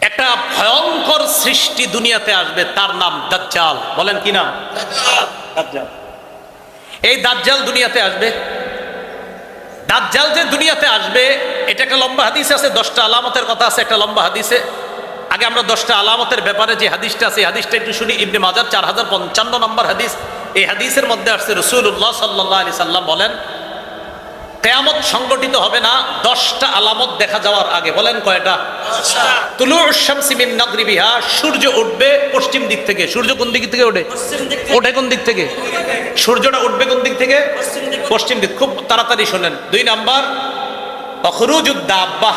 একটা ভয়ঙ্কর সৃষ্টি দুনিয়াতে আসবে, তার নাম দাজ্জাল। বলেন কি নাম? দাজ্জাল। এই দাজ্জাল দুনিয়াতে আসবে। দাজ্জাল যে দুনিয়াতে আসবে এটা একটা লম্বা হাদিস আছে, 10টা আলামতের কথা আছে একটা লম্বা হাদিসে। আগে আমরা 10টা আলামতের ব্যাপারে যে হাদিসটা আছে, হাদিসটা একটু শুনি। ইবনে মাজাহ 4055 নম্বর হাদিস। এই হাদিসের মধ্যে আসছে রাসূলুল্লাহ সাল্লাল্লাহু আলাইহি সাল্লাম বলেন কিয়ামত সংগঠিত হবে না 10টা আলামত দেখা যাওয়ার আগে। বলেন কয়টা? 10টা। তুলুউশ শামসি মিন মাগরিবিহা, সূর্য উঠবে পশ্চিম দিক থেকে। সূর্য কোন দিক থেকে ওঠে? ওঠে কোন দিক থেকে? সূর্যটা উঠবে কোন দিক থেকে? পশ্চিম দিক। খুব তাড়াতাড়ি শোনেন। 2 নাম্বার তখরুজুদ দাব্বাহ,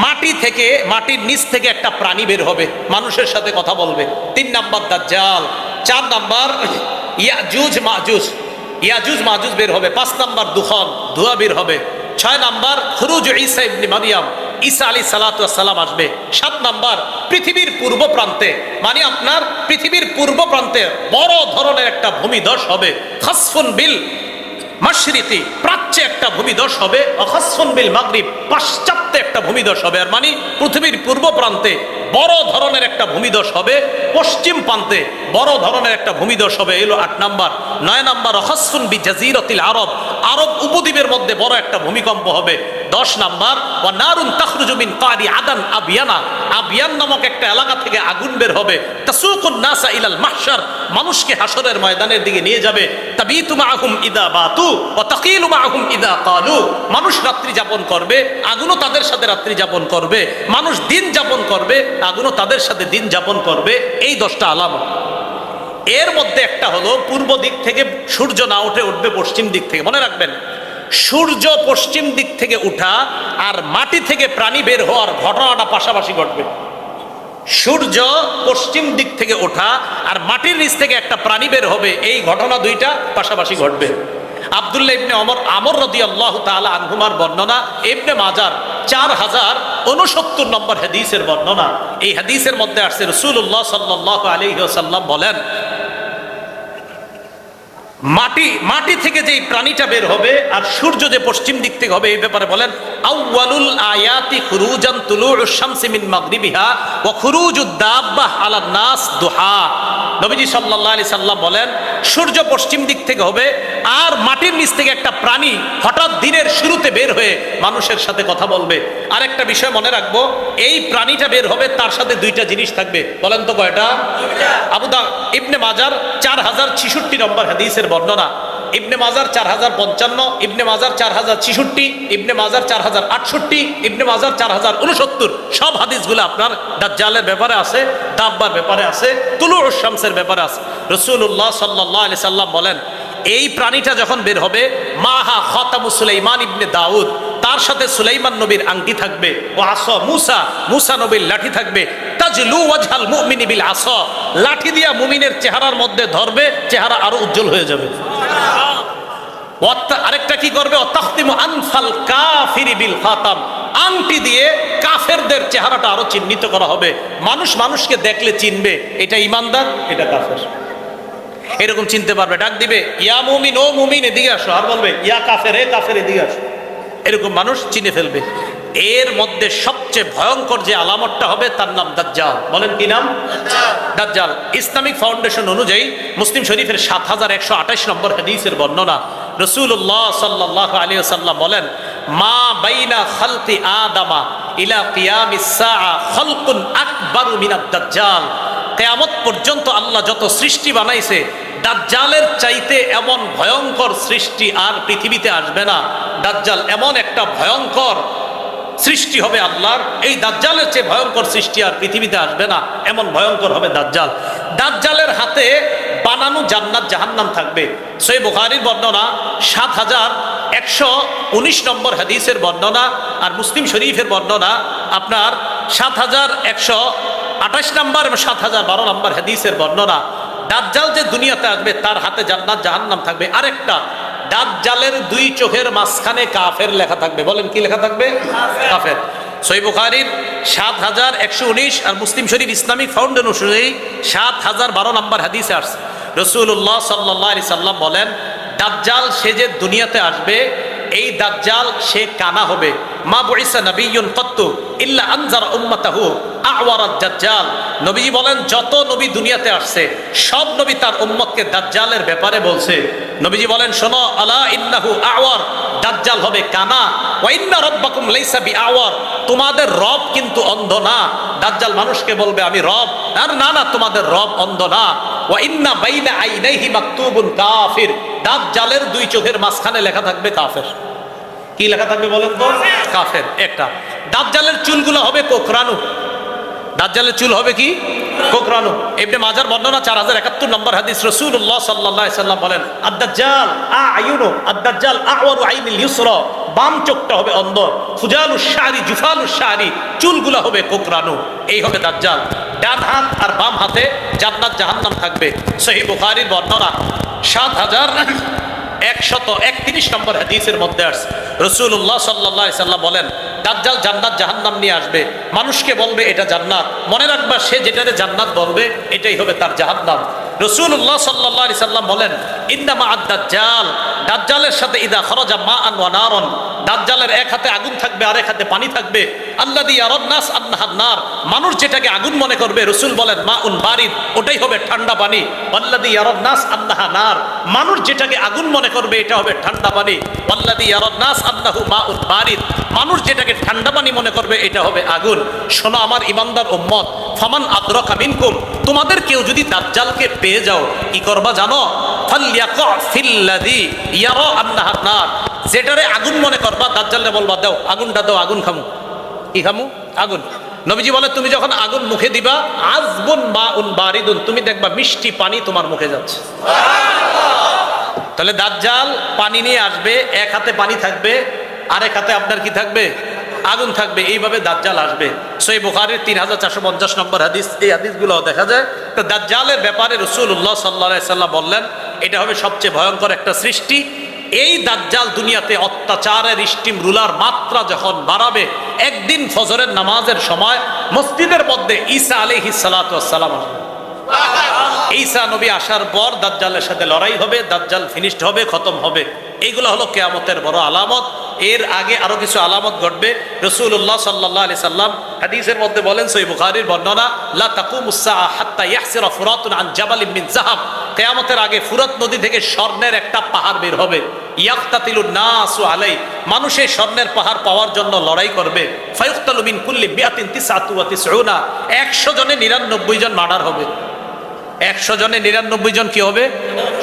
মাটি থেকে, মাটির নিচ থেকে একটা প্রাণী বের হবে, মানুষের সাথে কথা বলবে। 3 নাম্বার দাজ্জাল। 4 নাম্বার ইয়াজুজ মাজুজ, ইয়াজুজ মাজুজ বের হবে। 5 নাম্বার দুখন, ধোঁয়া বের হবে। 6 নাম্বার খুরুজ ঈসা ইবনে মারইয়াম, ঈসা আলাইহিস সালাতু ওয়াস সালাম আসবে। 7 নাম্বার পৃথিবীর পূর্ব প্রান্তে, মানে আপনার পৃথিবীর পূর্ব প্রান্তে বড় ধরনের একটা ভূমিধস হবে। খাসফুন বিল মাশরিকি, প্রাচ্যে একটা ভূমিধস হবে। খাসফুন বিল মাগরিব, পাশ্চাত্যে একটা ভূমিধস হবে। আর মানে পৃথিবীর পূর্ব প্রান্তে বড় ধরনের একটা ভূমিধস হবে, পশ্চিম প্রান্তে বড় ধরনের একটা ভূমিধস হবে। এলো 8 নাম্বার। 9 নাম্বার খাসফুন বিজাজিরাতিল আরব, আরব উপদ্বীপের মধ্যে বড় একটা ভূমিকম্প হবে। 10 নাম্বার ওয়া নারুন তাখরুজু মিন কারি আদান আবিয়ানা, আবিয়ান নামক একটা এলাকা থেকে আগুন বের হবে। তাসুকুন নাসা ইলাল মাহশার, মানুষকে হাসরের ময়দানের দিকে নিয়ে যাবে। তাবিতু মাআহুম ইদা বাতু ওয়া তাকিলু মাআহুম ইদা ক্বালু, মানুষ রাত্রি যাপন করবে, আগুনও তাদের সাথে রাত্রি যাপন করবে। মানুষ দিন যাপন করবে, আগুনও তাদের সাথে দিন যাপন করবে। এই 10টা আলামত। এর মধ্যে একটা হলো পূর্ব দিক থেকে সূর্য না উঠে, উঠবে পশ্চিম দিক থেকে। মনে রাখবেন, সূর্য পশ্চিম দিক থেকে উঠা আর মাটি থেকে প্রাণী বের হওয়ার ঘটনাটা পাশাপাশি ঘটবে। সূর্য পশ্চিম দিক থেকে ওঠা আর মাটির নিচ থেকে একটা প্রাণী বের হবে, এই ঘটনা 2টা পাশাপাশি ঘটবে। আব্দুল্লাহ ইবনে আমর রাদিয়াল্লাহু তাআলা আনহুমার বর্ণনা, ইবনে মাজাহ 4069 নম্বর হাদিসের বর্ণনা। এই হাদিসের মধ্যে আসছে রাসূলুল্লাহ সাল্লাল্লাহু আলাইহি ওয়াসাল্লাম বলেন মাটি থেকে যেই প্রাণীটা বের হবে আর সূর্য যে পশ্চিম দিক থেকে হবে, এই ব্যাপারে বলেন আউয়ালুল আয়াতি খুরুজান তুলুউশ শামসি মিন মাগরিবিহা ওয়া খুরুজুদ দাব্বাহ আলান নাস দুহা। নবীজি সাল্লাল্লাহু আলাইহি সাল্লাম বলেন সূর্য পশ্চিম দিক থেকে হবে আর মাটির নিচ থেকে একটা প্রাণী হঠাৎ দিনের শুরুতে বের হয়ে মানুষের সাথে কথা বলবে। আর একটা বিষয় মনে রাখবো, এই প্রাণীটা বের হবে তার সাথে দুইটা জিনিস থাকবে। বলেন তো কয়টা? আবু দাউদ ইবনে মাজার 4066 নম্বর হাদিসের বর্ণনা, ইবনে মাজার 4055, ইবনে মাজার 4066, ইবনে মাজার 4068, ইবনে মাজার 4069। সব হাদিসগুলো আপনার দাজ্জালের ব্যাপারে আছে, দাব্বার ব্যাপারে আছে, তুলুউশ শামসের ব্যাপারে আছে। রাসূলুল্লাহ সাল্লাল্লাহু আলাইহি সাল্লাম বলেন এই প্রাণীটা যখন বের হবে, মাহা খাতামু সুলাইমান ইবনে দাউদ, তার সাথে সুলাইমান নবীর আংটি থাকবে, ও আসা মুসা নবীর লাঠি থাকবে, তাজলু ওয়াজহাল মুমিনি বিল আসা, লাঠি দিয়া মুমিনের চেহারার মধ্যে ধরবে, চেহারা আরো উজ্জ্বল হয়ে যাবে। আরেকটা কি করবে? তাখতিমু আনফাল কাফিরি বিল খাতাম, আংটি দিয়ে কাফেরদের চেহারাটা আরো চিহ্নিত করা হবে। মানুষকে দেখলে চিনবে এটা ঈমানদার, এটা কাফের, এরকম চিনতে পারবে। ডাক দিবে ইয়া মুমিন, ও মুমিন এদিকে আসো, আর বলবে ইয়া কাফের, এ কাফের এদিকে আসো। এরকম মানুষ চিনে ফেলবে। এর মধ্যে সবচেয়ে ভয়ঙ্কর যে আলামতটা হবে তার নাম দাজ্জাল। বলেন কি নাম? দাজ্জাল। ইসলামিক ফাউন্ডেশন অনুযায়ী মুসলিম শরীফের 7128 নম্বর হাদিসের বর্ণনা, রাসূলুল্লাহ সাল্লাল্লাহু আলাইহি ওয়াসাল্লাম বলেন মা বাইনা খালকি আদামা ইলা কিয়ামিস সাআ খালকুন আকবারু মিনাদ দাজ্জাল। কিয়ামত পর্যন্ত আল্লাহ যত সৃষ্টি বানাইছে, দাজ্জালের চাইতে এমন ভয়ঙ্কর সৃষ্টি আর পৃথিবীতে আসবে না। দাজ্জাল এমন একটা ভয়ঙ্কর সৃষ্টি হবে আল্লাহর, এই দাজ্জালের চেয়ে ভয়ঙ্কর সৃষ্টি আর পৃথিবীতে আসবে না, এমন ভয়ঙ্কর হবে দাজ্জাল। দাজ্জালের হাতে বানানো জান্নাত জাহান্নাম থাকবে। সহিহ বুখারীর বর্ণনা 7119 নম্বর হাদিসের বর্ণনা, আর মুসলিম শরীফের বর্ণনা আপনার 7128 নম্বর এবং 7012 নম্বর হাদিসের বর্ণনা। দাজ্জাল যে দুনিয়াতে আসবে তার হাতে জান্নাত জাহান্নাম থাকবে। আরেকটা, দাজ্জালের দুই চোখের মাঝখানে কাফের লেখা থাকবে। বলেন কি লেখা থাকবে? কাফের। সহিহ বুখারীর 7119 আর মুসলিম শরীফ ইসলামিক ফাউন্ডেশন অনুযায়ী 7012 নম্বর হাদিসে আসছে, রাসূলুল্লাহ সাল্লাল্লাহু আলাইহি সাল্লাম বলেন দাজ্জাল সে যে দুনিয়াতে আসবে, এই দাজ্জাল সে কানা হবে। মা বুইসা নবিয়্যুন কত্তু ইল্লা আনজারা উম্মাতাহু আওয়ারাদ দাজ্জাল। নবীজি বলেন যত নবী দুনিয়াতে আসছে সব নবী তার উম্মতকে দাজ্জালের ব্যাপারে বলছে। নবীজি বলেন শোনো, আলা ইন্নাহু আওয়ার, দাজ্জাল হবে কানা। ওয়া ইন্না রাব্বাকুম লাইসা বিআওয়ার, তোমাদের রব কিন্তু অন্ধ না। দাজ্জাল মানুষকে বলবে আমি রব, আর না না তোমাদের রব অন্ধ না। ওয়া ইন্না বাইনা আইনাইহি মাকতুবুন কাফির, দাজ্জালের দুই চোখের মাঝখানে লেখা থাকবে কাফের। কি লেখা থাকবে বলেন তো? কাফের। একটা, দাজ্জালের চুলগুলো হবে কোকরানো। দাজ্জালের চুল হবে কি? কোকরানো। ইবনে মাজার বর্ণনা 4071 নম্বর হাদিস, রাসূলুল্লাহ সাল্লাল্লাহু আলাইহি সাল্লাম বলেন আদ-দাজ্জাল আ'য়ুনু, আদ-দাজ্জাল আ'ওয়ারু আইনিল ইউসরা, বাম চোখটা হবে অন্ধ। ফুজালুশ শারি জুফালুশ শারি, চুলগুলো হবে কোকরানো। এই হবে দাজ্জাল। ডান হাত আর বাম হাতে জান্নাত জাহান্নাম থাকবে। সহিহ বুখারীর বর্ণনা 7131 নম্বর হাদিসের মধ্যে আসছে, রাসূলুল্লাহ সাল্লাল্লাহু আলাইহি সাল্লাম বলেন দাজ্জাল জান্নাত জাহান্নাম নিয়ে আসবে, মানুষকে বলবে এটা জান্নাত। মনে রাখবা সে যেটারে জান্নাত বলবে এটাই হবে তার জাহান্নাম। রাসূলুল্লাহ সাল্লাল্লাহু আলাইহি সাল্লাম বলেন ইন্নামা আদ-দাজ্জাল, দাজ্জালের সাথে ইদা খরাজা মাআন ওয়া নারন, দাজ্জালের এক হাতে আগুন থাকবে আর এক হাতে পানি থাকবে। আল্লাযী ইয়ারান নাস আন্নাহান নার, মানুষ যেটাকে আগুন মনে করবে রাসূল বলেন মাউন বারিদ, ওটাই হবে ঠান্ডা পানি। আল্লাযী ইয়ারান নাস আন্নাহা নার, মানুষ যেটাকে আগুন মনে করবে এটা হবে ঠান্ডা পানি। আল্লাযী ইয়ারান নাস আন্নাহু মাউন বারিদ, মানুষ যেটাকে ঠান্ডা পানি মনে করবে এটা হবে আগুন। শোনো আমার ইমানদার উম্মত, ফামান আদরাকা মিনকুম, তোমাদের কেউ যদি দাজ্জালকে পেয়ে যাও কি করবা জানো? ফালইয়াকা ফিল্লাযী ইয়ারা আন্নাহা নার, যেটারে আগুন মনে করবা দাজ্জালরে বলবা দাও আগুনটা দাও, আগুন খামু। কি খামু? আগুন। নবীজি বলে তুমি যখন আগুন মুখে দিবা, আযবুন মাউন বারিদুন, তুমি দেখবা মিষ্টি পানি তোমার মুখে যাচ্ছে। তাহলে দাজ্জাল পানি নিয়ে আসবে, এক হাতে পানি থাকবে আর এক হাতে আপনার কি থাকবে? আগুন থাকবে। এইভাবে দাজ্জাল আসবে। সহিহ বুখারীর 3450 নম্বর হাদিস, এই হাদিসগুলো দেখা যায়। তো দাজ্জালের ব্যাপারে রাসূলুল্লাহ সাল্লাল্লাহু আলাইহি সাল্লাম বললেন এটা হবে সবচেয়ে ভয়ঙ্কর একটা সৃষ্টি। এই দাজ্জাল দুনিয়াতে অত্যাচারের স্টিম রুলার মাত্রা যখন বাড়াবে, একদিন ফজরের নামাজের সময় মসজিদের মধ্যে ঈসা আলাইহিস সালাতু ওয়াস সালাম আসবে। ঈসা নবী আসার পর দাজ্জালের সাথে লড়াই হবে, দাজ্জাল ফিনিশড হবে, খতম হবে। এইগুলো হলো কিয়ামতের বড় আলামত। এর আগে আরো কিছু আলামত ঘটবে। রাসূলুল্লাহ সাল্লাল্লাহু আলাইহি সাল্লাম হাদিসের মধ্যে বলেন, সহিহ বুখারীর বর্ণনা, লা তাকুমুস সাআ হাত্তা ইয়াহসিরা ফুরাতুন আন জাবালিন মিন যাহাব। কিয়ামতের আগে ফুরাত নদী থেকে স্বর্ণের একটা পাহাড় বের হবে। ইয়াকতাতিলুন নাসু আলাই, মানুষ এই স্বর্ণের পাহাড় পাওয়ার জন্য লড়াই করবে। ফায়ুকতালু মিন কুল্লি মিআতিন তিসআতু ওয়া তিসউনা, 100 জনে 99 জন মার্ডার হবে। 100 জনে 99 জন কি হবে?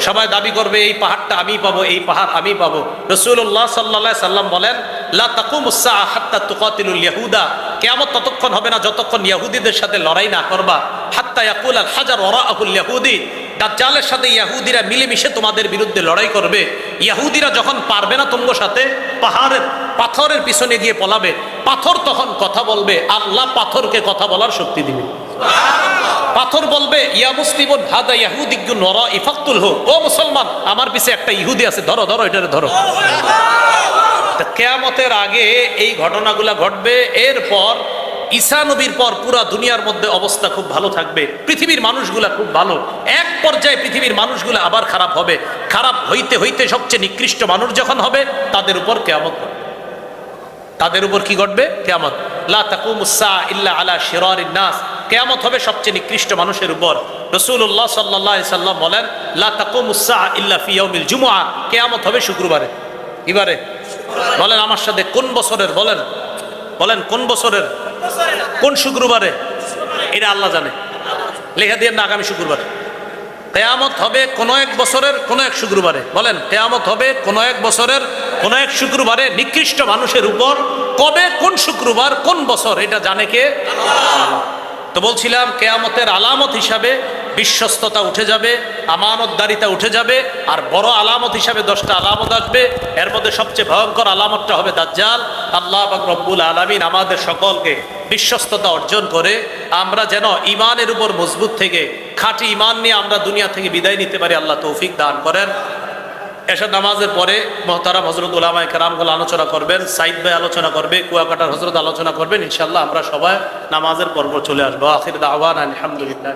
সবাই দাবি করবে এই পাহাড়টা আমি পাবো, এই পাহাড় আমি পাবো। রাসূলুল্লাহ সাল্লাল্লাহু আলাইহি সাল্লাম বলেন, লা তাকুমুস সাআ হাত্তা তুকাতিলুল ইয়াহুদা, কিয়ামত ততক্ষণ হবে না যতক্ষণ ইহুদিদের সাথে লড়াই না করবা। হাত্তা ইয়াকুল আল হাজার ওয়ারাআহুল ইয়াহুদি, দাজ্জালের সাথে ইহুদিরা মিলেমিশে তোমাদের বিরুদ্ধে লড়াই করবে। ইহুদিরা যখন পারবে না তোমার সাথে, পাথরের পিছনে গিয়ে পলাবে। পাথর তখন কথা বলবে, আল্লাহ পাথরকে কথা বলার শক্তি দিবে। পাথর বলবে, ইয়া মুসলিমুন হাদা ইয়াহুদিয়্যুন ওয়ারাই ফাকতুলহু, ও মুসলমান আমার পিছে একটা ইহুদি আছে, ধরো ধরো এটারে ধরো। কিয়ামতের আগে এই ঘটনাগুলা ঘটবে। এরপর ঈসা নবীর পর পুরা দুনিয়ার মধ্যে অবস্থা খুব ভালো থাকবে, পৃথিবীর মানুষগুলা খুব ভালো। এক পর্যায়ে পৃথিবীর মানুষগুলা আবার খারাপ হবে। খারাপ হইতে হইতে সবচেয়ে নিকৃষ্ট মানুষ যখন হবে, তাদের উপর কিয়ামত হবে। তাদের উপর কি ঘটবে? কিয়ামত। লা তাকুমুস সাআ ইল্লা আলা শিরারিন নাস, কিয়ামত হবে সবচেয়ে নিকৃষ্ট মানুষের উপর। রাসূলুল্লাহ সাল্লাল্লাহু আলাইহি সাল্লাম বলেন, লা তাকুমুস সাআ ইল্লা ফি ইয়াউমিল জুমআহ, কিয়ামত হবে শুক্রবারে। এবারে বলেন আমার সাথে, কোন বছরের? বলেন বলেন কোন বছরের, কোন শুক্রবারে? এটা আল্লাহ জানে, লেখা দিয়ে না আগামী শুক্রবার। কিয়ামত হবে কোন এক বছরের কোন এক শুক্রবারে। বলেন কিয়ামত হবে কোন এক বছরের কোন এক শুক্রবারে নিকৃষ্ট মানুষের উপর। কবে, কোন শুক্রবার, কোন বছর, এটা জানে কে? আল্লাহ। তো বলছিলাম কিয়ামতের আলামত হিসাবে বিশ্বস্ততা উঠে যাবে, আমানতদারিতা উঠে যাবে, আর বড় আলামত হিসাবে 10টা আলামত আসবে। এর মধ্যে সবচেয়ে ভয়ঙ্কর আলামতটা হবে দাজ্জাল। আল্লাহ পাক রব্বুল আলামিন আমাদের সকলকে বিশ্বস্ততা অর্জন করে আমরা যেন ইমানের উপর মজবুত থেকে খাঁটি ইমান নিয়ে আমরা দুনিয়া থেকে বিদায় নিতে পারি, আল্লাহ তৌফিক দান করেন। এশার নামাজের পরে মুহতারাম হযরত উলামায়ে কেরামগুলো আলোচনা করবেন, সাইদ ভাই আলোচনা করবে, কুয়াকাটার হযরত আলোচনা করবেন। ইনশাআল্লাহ আমরা সবাই নামাজের পর্ব চলে আসবো। আখির দাওয়ানা আলহামদুলিল্লাহ।